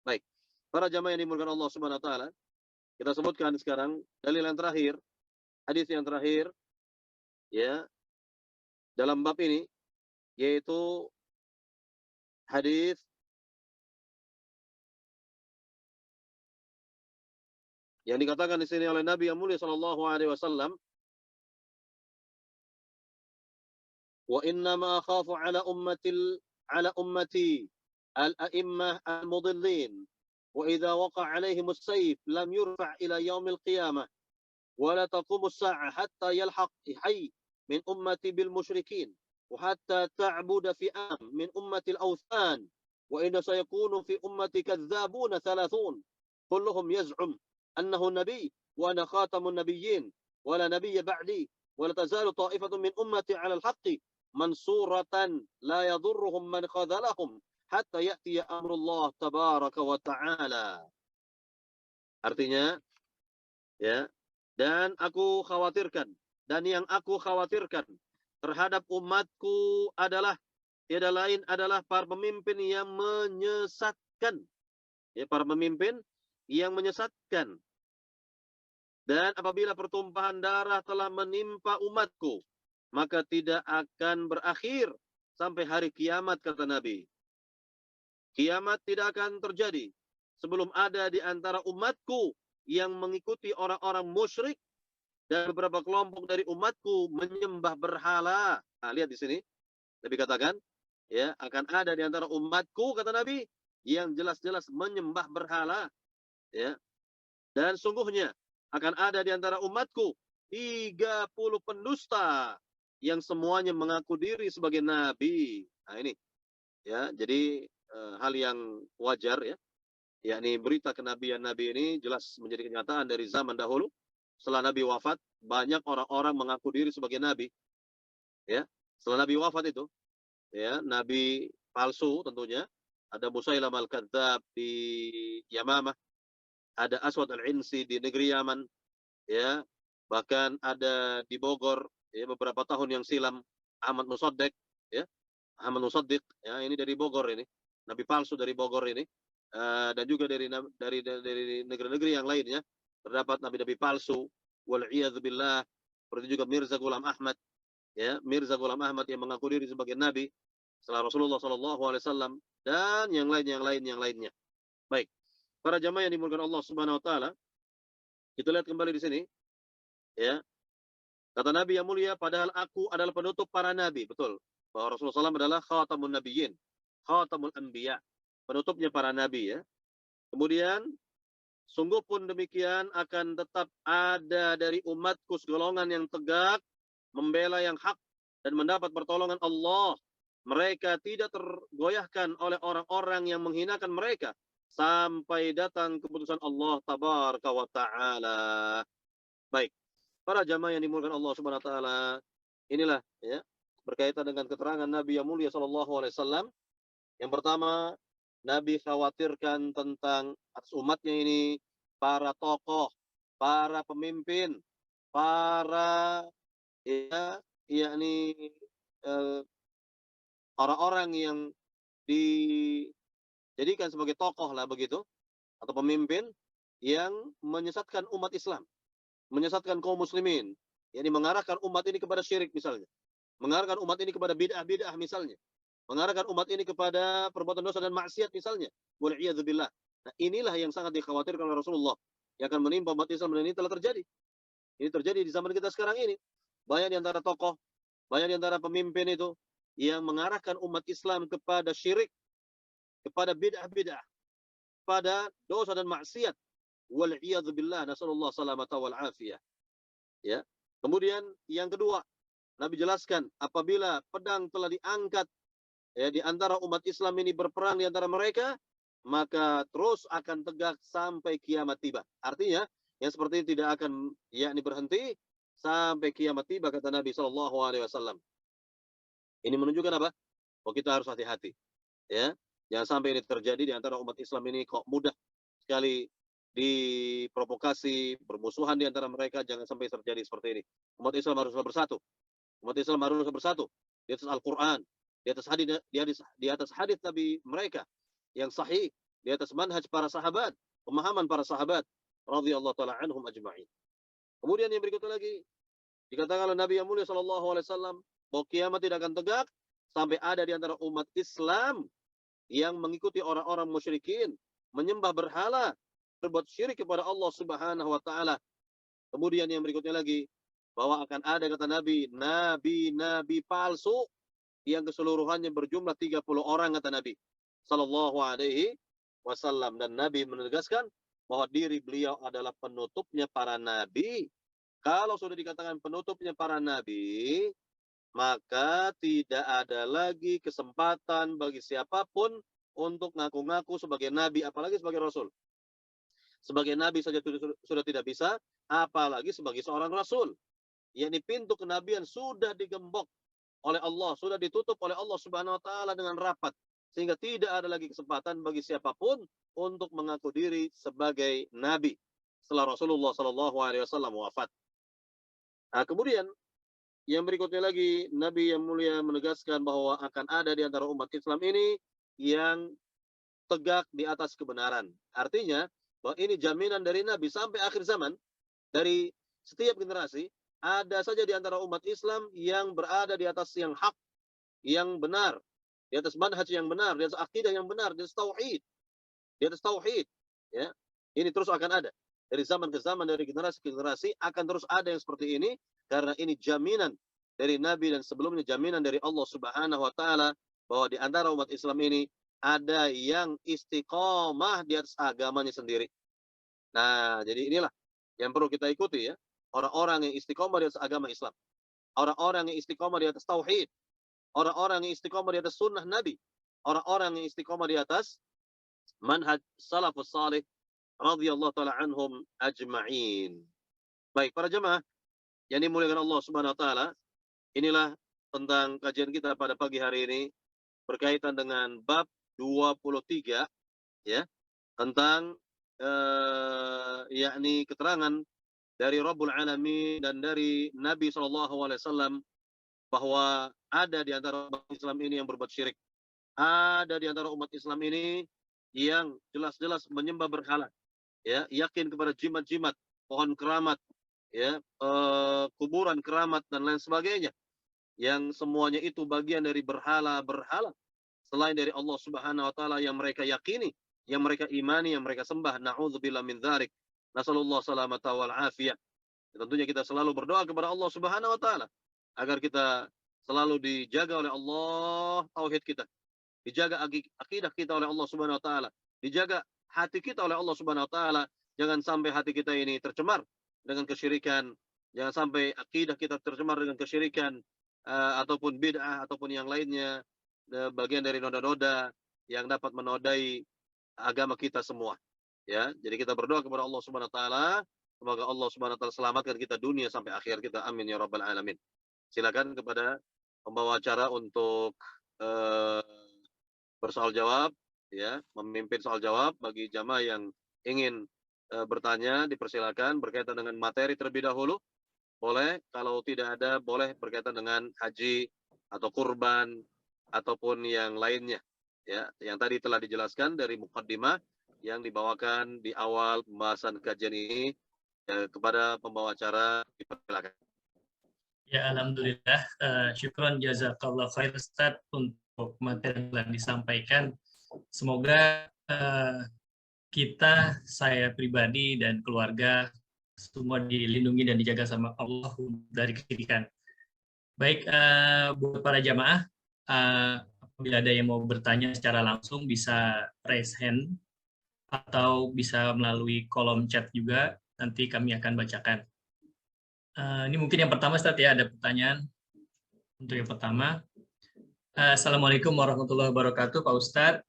Baik, para jamaah yang dimuliakan Allah Subhanahu wa taala, kita sebutkan sekarang dalil yang terakhir, hadis yang terakhir, ya, dalam bab ini, yaitu hadis yang dikatakan di sini oleh Nabi yang mulia sallallahu alaihi wasallam, wa inna ma akhafu ala ummati al-a'immah al-mudillin, wa idza waqa'a 'alaihim as-sayf lam yurfa' ila yaumil qiyamah wa la taqumu as-sa'ah hatta yalhaq hayy min ummati bil musyrikin wa hatta ta'budu fi'am min ummati al-awthan wa inna sayakunu fi ummati kadzdzabuna 30 kulluhum yaz'um أنه نبي وأنا خاتم النبيين ولا نبي بعدي ولا تزال طائفة من أمتي على الحق منصورة لا يضرهم من خذلهم حتى يأتي أمر الله تبارك وتعالى. Artinya, ya, dan aku khawatirkan, dan yang aku khawatirkan terhadap umatku adalah tiada lain adalah para pemimpin yang menyesatkan, ya, para pemimpin yang menyesatkan. Dan apabila pertumpahan darah telah menimpa umatku, maka tidak akan berakhir sampai hari kiamat, kata Nabi. Kiamat tidak akan terjadi sebelum ada di antara umatku yang mengikuti orang-orang musyrik dan beberapa kelompok dari umatku menyembah berhala. Nah, lihat di sini, Nabi katakan, ya, akan ada di antara umatku, kata Nabi, yang jelas-jelas menyembah berhala, ya. Dan sungguhnya akan ada di antara umatku 30 pendusta yang semuanya mengaku diri sebagai nabi. Nah, ini, ya, jadi hal yang wajar, ya, yakni berita kenabian Nabi ini jelas menjadi kenyataan dari zaman dahulu. Setelah Nabi wafat, banyak orang-orang mengaku diri sebagai nabi, ya. Setelah Nabi wafat itu, ya, nabi palsu tentunya. Ada Musailam al-Kadzdzab di Yamamah, ada Aswad al-Insi di negeri Yaman, ya, bahkan ada di Bogor, ya, beberapa tahun yang silam Ahmad Musaddiq, ya, Ahmad Musaddiq, ya, ini dari Bogor ini, nabi palsu dari Bogor ini, dan juga dari negeri-negeri yang lainnya terdapat nabi-nabi palsu. Wal'iyadzubillah. Seperti juga Mirza Ghulam Ahmad, ya, Mirza Ghulam Ahmad yang mengaku diri sebagai nabi setelah Rasulullah sallallahu alaihi wasallam, dan yang lainnya. Baik, para jamaah yang dimuliakan Allah Subhanahu wa taala, kita lihat kembali di sini, ya. Kata Nabi yang mulia, padahal aku adalah penutup para nabi. Betul, bahwa Rasulullah SAW adalah khatamun nabiyyin, khatamul anbiya, penutupnya para nabi, ya. Kemudian, sungguh pun demikian akan tetap ada dari umatku segolongan yang tegak membela yang hak dan mendapat pertolongan Allah mereka tidak tergoyahkan oleh orang-orang yang menghinakan mereka sampai datang keputusan Allah tabaraka wa taala. Baik, para jamaah yang dimuliakan Allah Subhanahu wa taala, inilah ya berkaitan dengan keterangan Nabi yang mulia sallallahu alaihi wasallam. Yang pertama, Nabi khawatirkan tentang atas umatnya ini para tokoh, para pemimpin, para ya yakni eh, orang-orang yang dijadikan sebagai tokoh lah begitu atau pemimpin yang menyesatkan umat Islam, menyesatkan kaum muslimin, yakni mengarahkan umat ini kepada syirik misalnya, mengarahkan umat ini kepada bid'ah-bid'ah misalnya, mengarahkan umat ini kepada perbuatan dosa dan maksiat misalnya. Wal'iyadzubillah. Nah, inilah yang sangat dikhawatirkan oleh Rasulullah yang akan menimpa umat Islam, dan ini telah terjadi. Ini terjadi di zaman kita sekarang ini. Banyak di antara tokoh, banyak di antara pemimpin itu yang mengarahkan umat Islam kepada syirik, kepada bid'ah-bid'ah, pada dosa dan maksiat. Wal'iyadzubillah. Nasallallahu salamata wal afiyah. Ya. Kemudian yang kedua, Nabi jelaskan apabila pedang telah diangkat ya di antara umat Islam ini berperang di antara mereka, maka terus akan tegak sampai kiamat tiba. Artinya yang seperti ini tidak akan yakni berhenti sampai kiamat tiba, kata Nabi Shallallahu Alaihi Wasallam. Ini menunjukkan apa? Bahwa kita harus hati-hati, ya. Jangan sampai ini terjadi di antara umat Islam ini, kok mudah sekali diprovokasi, bermusuhan di antara mereka. Jangan sampai terjadi seperti ini. Umat Islam harus bersatu. Umat Islam harus bersatu di atas Al-Quran, di atas hadis Nabi mereka yang sahih, di atas manhaj para sahabat, pemahaman para sahabat radhiyallahu taala anhum ajma'in. Kemudian yang berikutnya lagi dikatakan oleh Nabi yang mulia sallallahu alaihi wasallam bahwa kiamat tidak akan tegak sampai ada di antara umat Islam yang mengikuti orang-orang musyrikin, menyembah berhala, berbuat syirik kepada Allah Subhanahu wa taala. Kemudian yang berikutnya lagi bahwa akan ada, kata Nabi, nabi-nabi palsu yang keseluruhannya berjumlah 30 orang, kata Nabi sallallahu alaihi wasallam. Dan Nabi menegaskan bahwa diri beliau adalah penutupnya para nabi. Kalau sudah dikatakan penutupnya para nabi, maka tidak ada lagi kesempatan bagi siapapun untuk ngaku-ngaku sebagai nabi, apalagi sebagai rasul. Sebagai nabi saja sudah tidak bisa, apalagi sebagai seorang rasul. Yakni pintu kenabian sudah digembok oleh Allah, sudah ditutup oleh Allah Subhanahu wa taala dengan rapat, sehingga tidak ada lagi kesempatan bagi siapapun untuk mengaku diri sebagai nabi setelah Rasulullah sallallahu alaihi wasallam wafat. Nah, kemudian yang berikutnya lagi, Nabi yang mulia menegaskan bahwa akan ada di antara umat Islam ini yang tegak di atas kebenaran. Artinya bahwa ini jaminan dari Nabi sampai akhir zaman, dari setiap generasi ada saja di antara umat Islam yang berada di atas yang hak, yang benar, di atas manhaj yang benar, di atas akidah yang benar, di atas tauhid, ya. Ini terus akan ada dari zaman ke zaman, dari generasi ke generasi akan terus ada yang seperti ini, karena ini jaminan dari Nabi dan sebelumnya jaminan dari Allah Subhanahu wa taala bahwa di antara umat Islam ini ada yang istiqomah di atas agamanya sendiri. Nah, jadi inilah yang perlu kita ikuti, ya. Orang-orang yang istiqomah di atas agama Islam, orang-orang yang istiqomah di atas tauhid, orang-orang yang istiqomah di atas sunnah Nabi, orang-orang yang istiqomah di atas manhaj salafus salih radhiyallahu taala anhum ajma'in. Baik, para jemaah yang dimuliakan Allah Subhanahu wa taala, inilah tentang kajian kita pada pagi hari ini berkaitan dengan bab 23, ya, tentang yakni keterangan dari Rabbul Alamin dan dari Nabi SAW bahwa ada di antara umat Islam ini yang berbuat syirik. Ada di antara umat Islam ini yang jelas-jelas menyembah berhala, ya, yakin kepada jimat-jimat, pohon keramat, ya, kuburan keramat dan lain sebagainya, yang semuanya itu bagian dari berhala-berhala selain dari Allah Subhanahu wa taala yang mereka yakini, yang mereka imani, yang mereka sembah. Na'udzubillah min dzalik. Nasallallahu salamata wal afiyah. Tentunya kita selalu berdoa kepada Allah Subhanahu wa taala agar kita selalu dijaga oleh Allah tauhid kita, dijaga akidah kita oleh Allah Subhanahu wa taala, dijaga hati kita oleh Allah Subhanahu wa taala. Jangan sampai hati kita ini tercemar dengan kesyirikan, jangan sampai akidah kita tercemar dengan kesyirikan ataupun bid'ah ataupun yang lainnya. bagian dari noda-noda yang dapat menodai agama kita semua. Ya, jadi kita berdoa kepada Allah Subhanahu wa taala, semoga Allah Subhanahu wa taala selamatkan kita dunia sampai akhir kita. Amin ya rabbal alamin. Silakan kepada pembawa acara untuk eh, bersoal jawab, ya, memimpin soal jawab bagi jamaah yang ingin bertanya, dipersilakan berkaitan dengan materi terlebih dahulu. Boleh, kalau tidak ada boleh berkaitan dengan haji atau kurban ataupun yang lainnya, ya, yang tadi telah dijelaskan dari mukaddimah yang dibawakan di awal pembahasan kajian ini. Kepada pembawa acara dipersilakan. Ya, alhamdulillah. Syukron jazakallah khair Ustaz untuk materi yang telah disampaikan. Semoga kita, saya pribadi dan keluarga semua dilindungi dan dijaga sama Allah dari kesyirikan. Baik, buat para jamaah, apabila ada yang mau bertanya secara langsung bisa raise hand atau bisa melalui kolom chat juga, nanti kami akan bacakan. Ini mungkin yang pertama, Ustaz, ya, ada pertanyaan untuk yang pertama. Assalamualaikum warahmatullahi wabarakatuh, Pak Ustadz.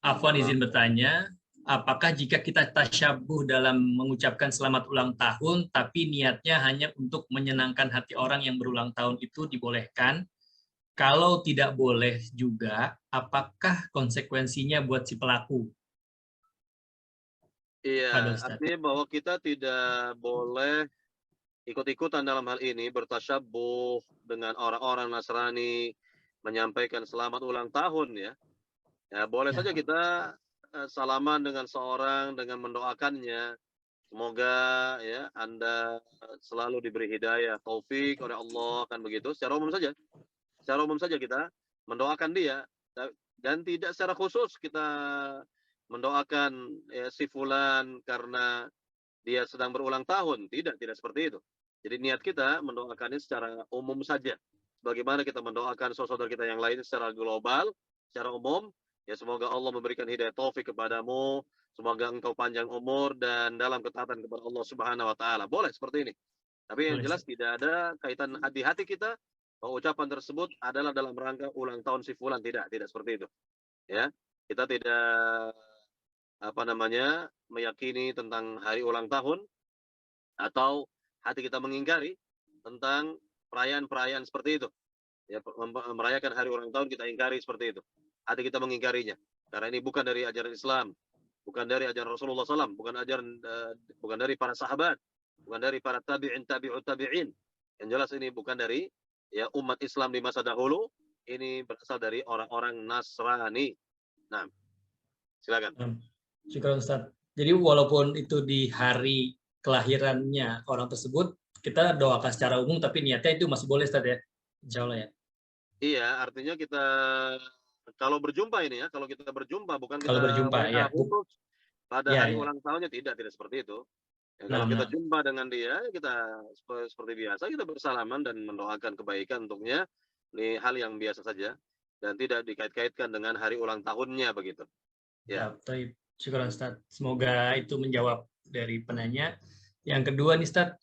Afwan izin bertanya, apakah jika kita tasyabuh dalam mengucapkan selamat ulang tahun, tapi niatnya hanya untuk menyenangkan hati orang yang berulang tahun itu dibolehkan? Kalau tidak boleh juga, apakah konsekuensinya buat si pelaku? Iya, artinya bahwa kita tidak boleh ikut-ikutan dalam hal ini, bertasyabuh dengan orang-orang Nasrani, menyampaikan selamat ulang tahun, ya. Ya, boleh saja kita salaman dengan seorang dengan mendoakannya. Semoga ya Anda selalu diberi hidayah, taufik oleh Allah, kan begitu. Secara umum saja. Secara umum saja kita mendoakan dia, dan tidak secara khusus kita mendoakan ya, si fulan karena dia sedang berulang tahun. Tidak seperti itu. Jadi niat kita mendoakannya secara umum saja. Bagaimana kita mendoakan saudara kita yang lain secara global, secara umum. Ya, semoga Allah memberikan hidayah taufik kepadamu. Semoga engkau panjang umur dan dalam ketaatan kepada Allah Subhanahu wa taala. Boleh seperti ini. Tapi yang jelas tidak ada kaitan di hati kita bahwa ucapan tersebut adalah dalam rangka ulang tahun si fulan. Tidak seperti itu. Ya. Kita tidak meyakini tentang hari ulang tahun, atau hati kita mengingkari tentang perayaan-perayaan seperti itu. Ya, merayakan hari ulang tahun kita ingkari seperti itu. Hati kita mengingkarinya. Karena ini bukan dari ajaran Islam, bukan dari ajaran Rasulullah SAW, bukan dari para sahabat, bukan dari para tabi'ut tabi'in. Yang jelas ini bukan dari ya umat Islam di masa dahulu. Ini berasal dari orang-orang Nasrani. Nah, silakan. Syukur Ustaz. Jadi walaupun itu di hari kelahirannya orang tersebut, kita doakan secara umum, tapi niatnya itu masih boleh, Ustaz, ya? Insya Allah, ya? Iya, artinya kita kalau berjumpa ini ya, kalau kita berjumpa, bukan Kalau kita berjumpa, WA ya. khusus pada Ya, hari ya. ulang tahunnya, tidak seperti itu. Ya, kalau Nah, kita jumpa dengan dia, kita seperti biasa, kita bersalaman dan mendoakan kebaikan untuknya. Ini hal yang biasa saja dan tidak dikait-kaitkan dengan hari ulang tahunnya begitu. Ya. Syukur Ustaz. Semoga itu menjawab dari penanya. Yang kedua nih Ustaz,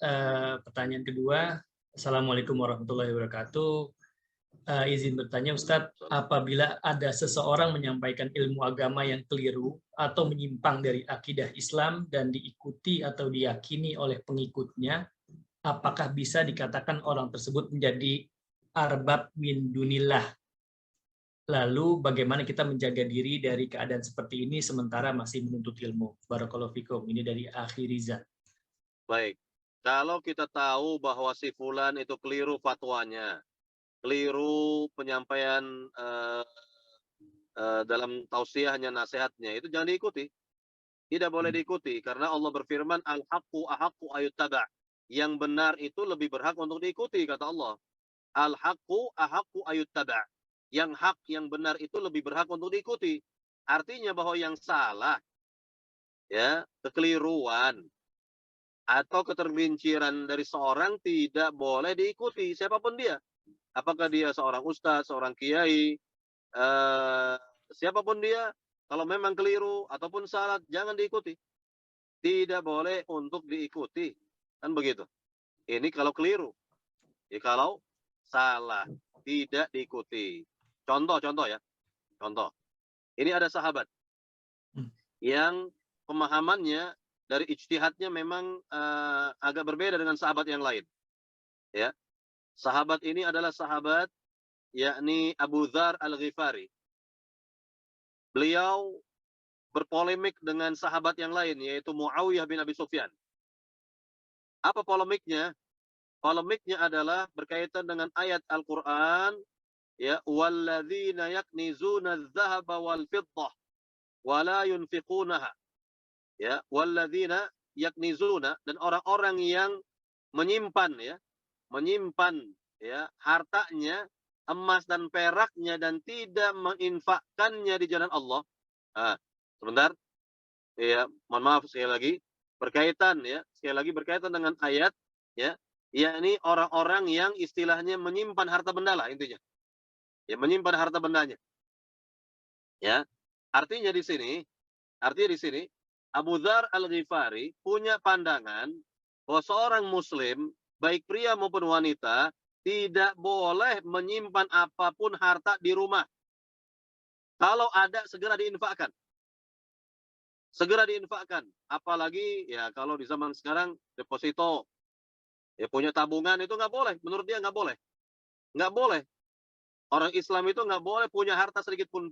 pertanyaan kedua. Assalamualaikum warahmatullahi wabarakatuh. Izin bertanya Ustaz, apabila ada seseorang menyampaikan ilmu agama yang keliru atau menyimpang dari akidah Islam dan diikuti atau diyakini oleh pengikutnya, apakah bisa dikatakan orang tersebut menjadi arbab min dunillah? Lalu bagaimana kita menjaga diri dari keadaan seperti ini sementara masih menuntut ilmu? Barakallahu fikum. Ini dari Akhi Riza. Baik. Kalau kita tahu bahwa si fulan itu keliru fatwanya, keliru penyampaian dalam tausiahnya, nasihatnya, itu jangan diikuti. Tidak boleh diikuti karena Allah berfirman, al-haqqu ahaqqu ayyuttaba'. Yang benar itu lebih berhak untuk diikuti, kata Allah. Al-haqqu ahaqqu ayyuttaba'. Yang hak, yang benar itu lebih berhak untuk diikuti. Artinya bahwa yang salah, ya, kekeliruan atau ketergelinciran dari seorang tidak boleh diikuti, siapapun dia. Apakah dia seorang ustadz, seorang kiai, siapapun dia, kalau memang keliru ataupun salah, jangan diikuti. Tidak boleh untuk diikuti. Kan begitu. Ini kalau keliru. Ya, kalau salah, tidak diikuti. Contoh ya. Contoh, ini ada sahabat Hmm. yang pemahamannya dari ijtihadnya memang agak berbeda dengan sahabat yang lain. Ya, sahabat ini adalah sahabat yakni Abu Dzar Al-Ghifari. Beliau berpolemik dengan sahabat yang lain yaitu Muawiyah bin Abi Sufyan. Apa polemiknya? Polemiknya adalah berkaitan dengan ayat Al-Qur'an, ya, walladzina yaknizuna adz-dzahaba wal fiddah wa la yunfiqunaha. Ya, walladzina yaknizuna, dan orang-orang yang menyimpan, ya, menyimpan, ya, hartanya, emas dan peraknya, dan tidak menginfakkannya di jalan Allah. Ah, sebentar. Ya, mohon maaf sekali lagi, berkaitan, ya, sekali lagi berkaitan dengan ayat, ya, yakni orang-orang yang istilahnya menyimpan harta benda lah intinya. Ya, menyimpan harta bendanya. Ya. Artinya di sini Abu Dzar Al-Ghifari punya pandangan bahwa seorang muslim, baik pria maupun wanita, tidak boleh menyimpan apapun harta di rumah. Kalau ada segera diinfakkan. Segera diinfakkan. Apalagi ya kalau di zaman sekarang deposito, ya, punya tabungan itu nggak boleh. Menurut dia nggak boleh. Nggak boleh. Orang Islam itu nggak boleh punya harta sedikit pun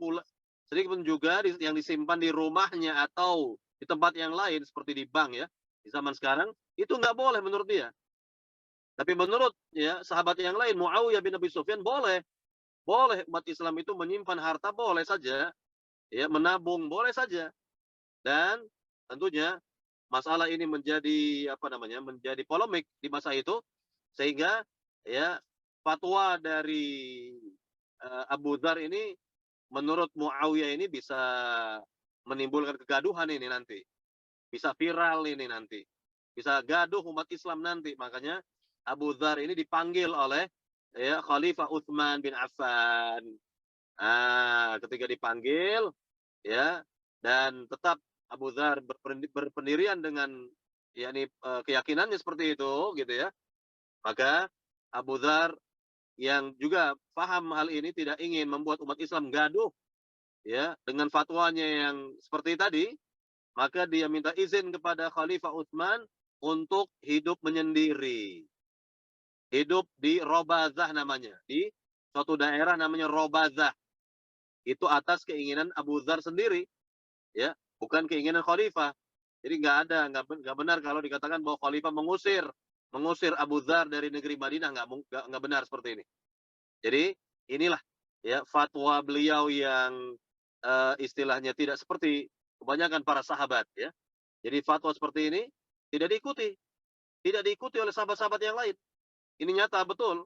juga yang disimpan di rumahnya atau di tempat yang lain seperti di bank, ya. Di zaman sekarang itu nggak boleh menurut dia. Tapi menurut, ya, sahabat yang lain, Muawiyah bin Abi Sufyan, boleh. Boleh umat Islam itu menyimpan harta, boleh saja. Ya, menabung boleh saja. Dan tentunya masalah ini menjadi menjadi polemik di masa itu, sehingga, ya, fatwa dari Abu Dzar ini menurut Muawiyah ini bisa menimbulkan kegaduhan ini nanti, bisa viral ini nanti, bisa gaduh umat Islam nanti. Makanya Abu Dzar ini dipanggil oleh, ya, Khalifah Utsman bin Affan. Ketika dipanggil, ya, dan tetap Abu Dzar berpendirian dengan, yakni, keyakinannya seperti itu, gitu ya. Maka Abu Dzar yang juga paham hal ini tidak ingin membuat umat Islam gaduh, ya, dengan fatwanya yang seperti tadi, maka dia minta izin kepada Khalifah Utsman untuk hidup menyendiri. Hidup di Robazah namanya, di suatu daerah namanya Robazah. Itu atas keinginan Abu Dzar sendiri, ya, bukan keinginan khalifah. Jadi nggak benar kalau dikatakan bahwa khalifah mengusir Abu Dzar dari negeri Madinah, nggak benar seperti ini. Jadi inilah, ya, fatwa beliau yang istilahnya tidak seperti kebanyakan para sahabat, ya. Jadi fatwa seperti ini tidak diikuti oleh sahabat-sahabat yang lain. Ini nyata betul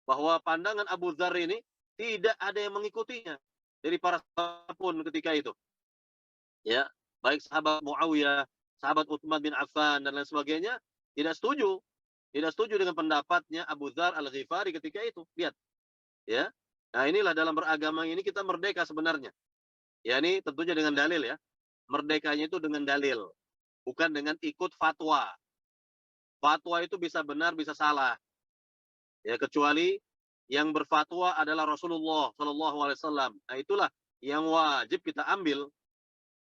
bahwa pandangan Abu Dzar ini tidak ada yang mengikutinya dari para sahabat pun ketika itu. Ya, baik sahabat Muawiyah, sahabat Utsman bin Affan dan lain sebagainya tidak setuju. Tidak setuju dengan pendapatnya Abu Dzar Al-Ghifari ketika itu. Lihat, ya. Nah, inilah dalam beragama ini kita merdeka sebenarnya. Ya, ini tentunya dengan dalil, ya. Merdekanya itu dengan dalil, bukan dengan ikut fatwa. Fatwa itu bisa benar, bisa salah. Ya, kecuali yang berfatwa adalah Rasulullah Shallallahu Alaihi Wasallam. Nah, itulah yang wajib kita ambil.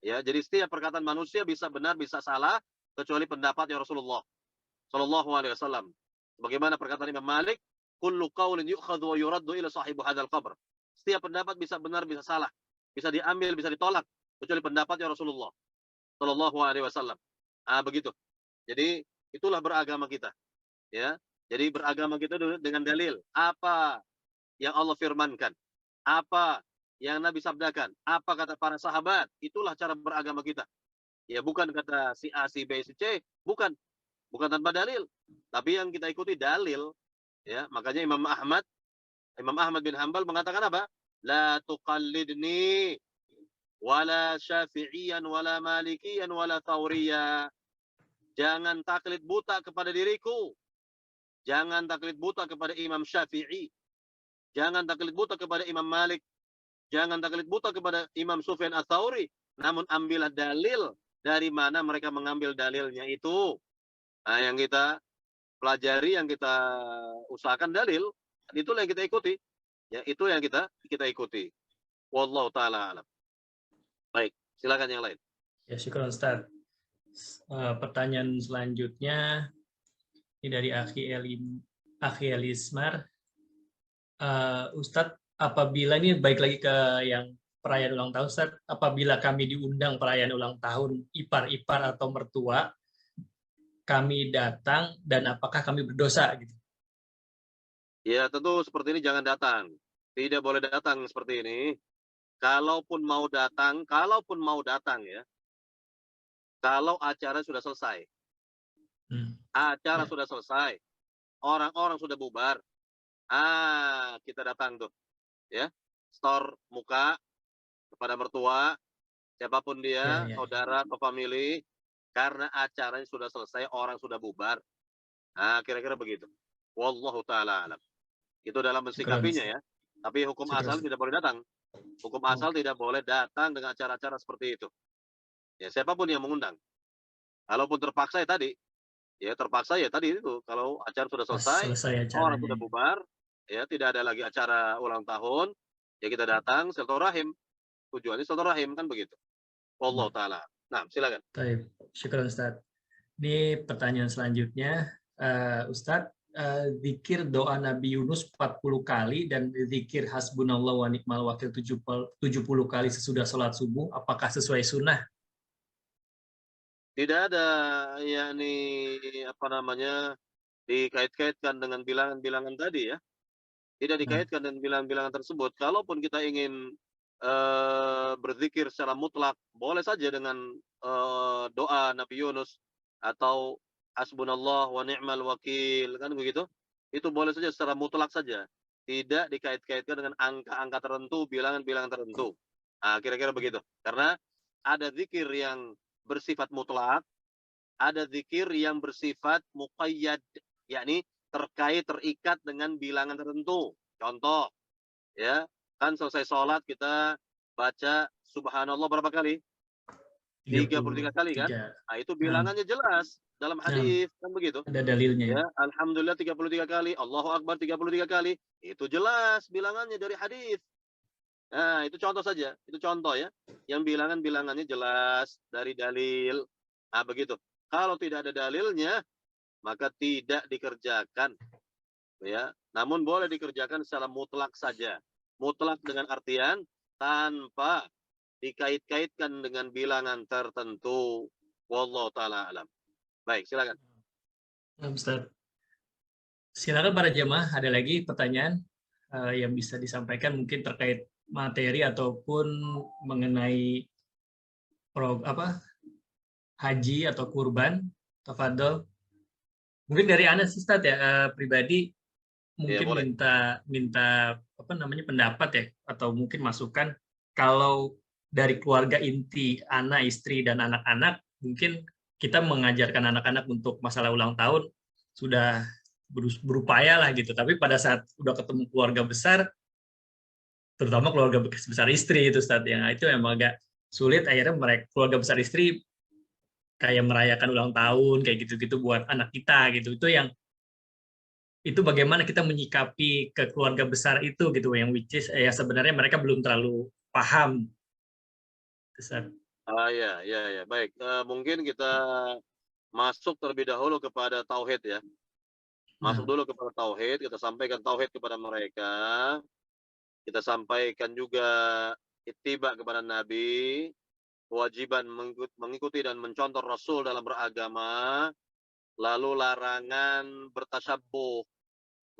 Ya, jadi setiap perkataan manusia bisa benar, bisa salah, kecuali pendapatnya Rasulullah Shallallahu Alaihi Wasallam. Bagaimana perkataan Imam Malik, kullu qaulin yu'khadhu wa yuraddu ila sahibi hadzal qabr. Setiap pendapat bisa benar, bisa salah, bisa diambil, bisa ditolak, kecuali pendapatnya Rasulullah Shallallahu Alaihi Wasallam. Begitu. Jadi itulah beragama kita, ya. Jadi beragama kita dengan dalil. Apa yang Allah firmankan, apa yang Nabi sabdakan, apa kata para sahabat, itulah cara beragama kita. Ya, bukan kata si A, si B, si C, bukan tanpa dalil, tapi yang kita ikuti dalil, ya. Makanya Imam Ahmad bin Hanbal mengatakan apa? La tuqallidni wala syafi'iyan wala malikiyan wala thawriya. Jangan taklid buta kepada diriku. Jangan taklid buta kepada Imam Syafi'i. Jangan taklid buta kepada Imam Malik. Jangan taklid buta kepada Imam Sufyan Ats-Tsauri. Namun ambillah dalil dari mana mereka mengambil dalilnya itu. Nah, yang kita pelajari, yang kita usahakan dalil, itulah yang kita ikuti. Ya, itu yang kita ikuti. Wallahu taala alam. Baik, silakan yang lain. Ya, syukur Ustaz. Pertanyaan selanjutnya ini dari Akhi Elismar. Ustadz, apabila ini baik lagi ke yang perayaan ulang tahun, Ustadz, apabila kami diundang perayaan ulang tahun ipar-ipar atau mertua, kami datang dan apakah kami berdosa gitu? Ya, tentu seperti ini jangan datang. Tidak boleh datang seperti ini. Kalaupun mau datang ya, kalau acara sudah selesai. Acara Ya. sudah selesai. Orang-orang sudah bubar. Kita datang tuh, ya. Store muka kepada mertua, siapapun dia, Ya. saudara atau family, karena acaranya sudah selesai, orang sudah bubar. Kira-kira begitu. Wallahu taala alam. Itu dalam mensikapinya ya. Tapi hukum asal tidak boleh datang. Hukum asal tidak boleh datang dengan acara-acara seperti itu. Ya, siapapun yang mengundang. Kalaupun terpaksa ya tadi, itu. Kalau acara sudah selesai, orang sudah bubar, ya tidak ada lagi acara ulang tahun, ya kita datang silaturahim. Tujuannya silaturahim kan begitu. Wallahu taala. Nah, silakan. Baik, syukur Ustaz. Ini pertanyaan selanjutnya, Ustaz, zikir doa Nabi Yunus 40 kali dan zikir hasbunallah wa ni'mal wakil 70 kali sesudah sholat subuh, apakah sesuai sunnah? Tidak ada yakni dikait-kaitkan dengan bilangan-bilangan tadi ya. Tidak dikaitkan dengan bilangan-bilangan tersebut. Kalaupun kita ingin berzikir secara mutlak, boleh saja dengan doa Nabi Yunus atau hasbunallah wa ni'mal wakil, kan begitu. Itu boleh saja secara mutlak saja. Tidak dikait-kaitkan dengan angka-angka tertentu, bilangan-bilangan tertentu. Kira-kira begitu. Karena ada zikir yang bersifat mutlak, ada zikir yang bersifat muqayyad, yakni terikat dengan bilangan tertentu. Contoh, ya, kan selesai sholat kita baca subhanallah berapa kali? 33 kali kan? Itu bilangannya jelas dalam hadis, kan begitu? Ada dalilnya. Ya, alhamdulillah 33 kali, Allahu Akbar 33 kali. Itu jelas bilangannya dari hadis. Nah, itu contoh saja. Itu contoh ya. Yang bilangannya jelas dari dalil. Begitu. Kalau tidak ada dalilnya, maka tidak dikerjakan. Ya, namun boleh dikerjakan secara mutlak saja. Mutlak dengan artian tanpa dikait-kaitkan dengan bilangan tertentu. Wallahu taala alam. Baik, silakan. Ustaz. Silakan para jemaah, ada lagi pertanyaan yang bisa disampaikan mungkin terkait materi ataupun mengenai haji atau kurban. Tafadhol. Mungkin dari Anas Ustaz ya, pribadi mungkin minta pendapat ya, atau mungkin masukan kalau dari keluarga inti, anak, istri dan anak-anak, mungkin kita mengajarkan anak-anak untuk masalah ulang tahun sudah berupaya lah gitu, tapi pada saat udah ketemu keluarga besar, terutama keluarga besar istri itu Ustaz, yang itu memang agak sulit. Akhirnya keluarga besar istri kayak merayakan ulang tahun kayak gitu-gitu buat anak kita gitu. Itu bagaimana kita menyikapi ke keluarga besar itu gitu, yang which is ya sebenarnya mereka belum terlalu paham. Ustaz. Ya. Baik, mungkin kita masuk terlebih dahulu kepada tauhid ya. Masuk dulu kepada tauhid, kita sampaikan tauhid kepada mereka. Kita sampaikan juga ittiba kepada Nabi, kewajiban mengikuti dan mencontoh Rasul dalam beragama, lalu larangan bertasyabbuh.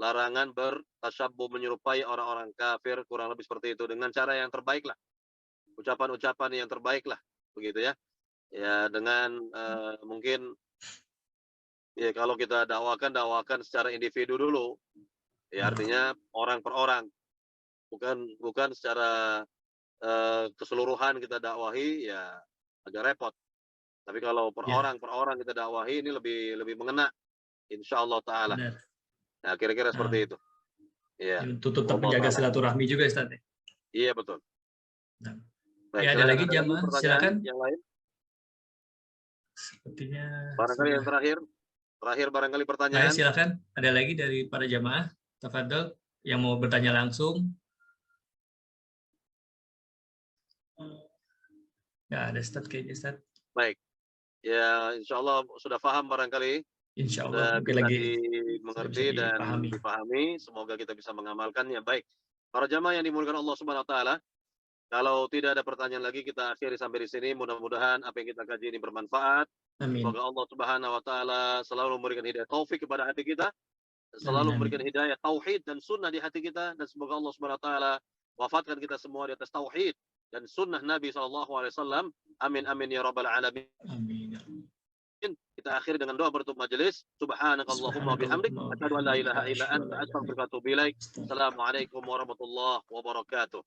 Larangan bertasyabbuh menyerupai orang-orang kafir, kurang lebih seperti itu, dengan cara yang terbaik lah. Ucapan-ucapan yang terbaik lah, begitu ya. Ya, dengan mungkin ya kalau kita dakwakan secara individu dulu. Ya, artinya orang per orang. Bukan secara keseluruhan kita dakwahi, ya agak repot. Tapi kalau per orang kita dakwahi, ini lebih mengena, insyaallah taala. Nah, kira-kira seperti itu. Ya. Untuk tetap menjaga silaturahmi juga Ustaz. Iya, betul. Baik, ya, ada lagi jamaah, silakan. Yang lain? Sepertinya barangkali yang terakhir barangkali pertanyaan. Baik, silakan. Ada lagi dari para jamaah, tafadhol, yang mau bertanya langsung. Nggak ada Ustaz kayaknya Ustaz. Baik. Ya, insya Allah sudah paham barangkali. Insya Sudah Allah mungkin bisa lagi dimengerti bisa dan dipahami. dipahami. Semoga kita bisa mengamalkannya. Baik. Para jamaah yang dimuliakan Allah Subhanahu wa taala, kalau tidak ada pertanyaan lagi kita akhiri sampai di sini. Mudah-mudahan apa yang kita kaji ini bermanfaat. Amin. Semoga Allah Subhanahu wa taala selalu memberikan hidayah taufik kepada hati kita, selalu Amin, memberikan amin. hidayah tauhid dan sunnah di hati kita, dan semoga Allah Subhanahu wa taala wafatkan kita semua di atas tauhid dan sunnah Nabi SAW. Amin amin ya rabbal alamin. Amin. Kita akhiri dengan doa penutup majelis. Subhanakallahumma bihamdik, asyhadu an la ilaha illa anta, astaghfiruka wa atubu ilaik. Assalamualaikum warahmatullahi wabarakatuh.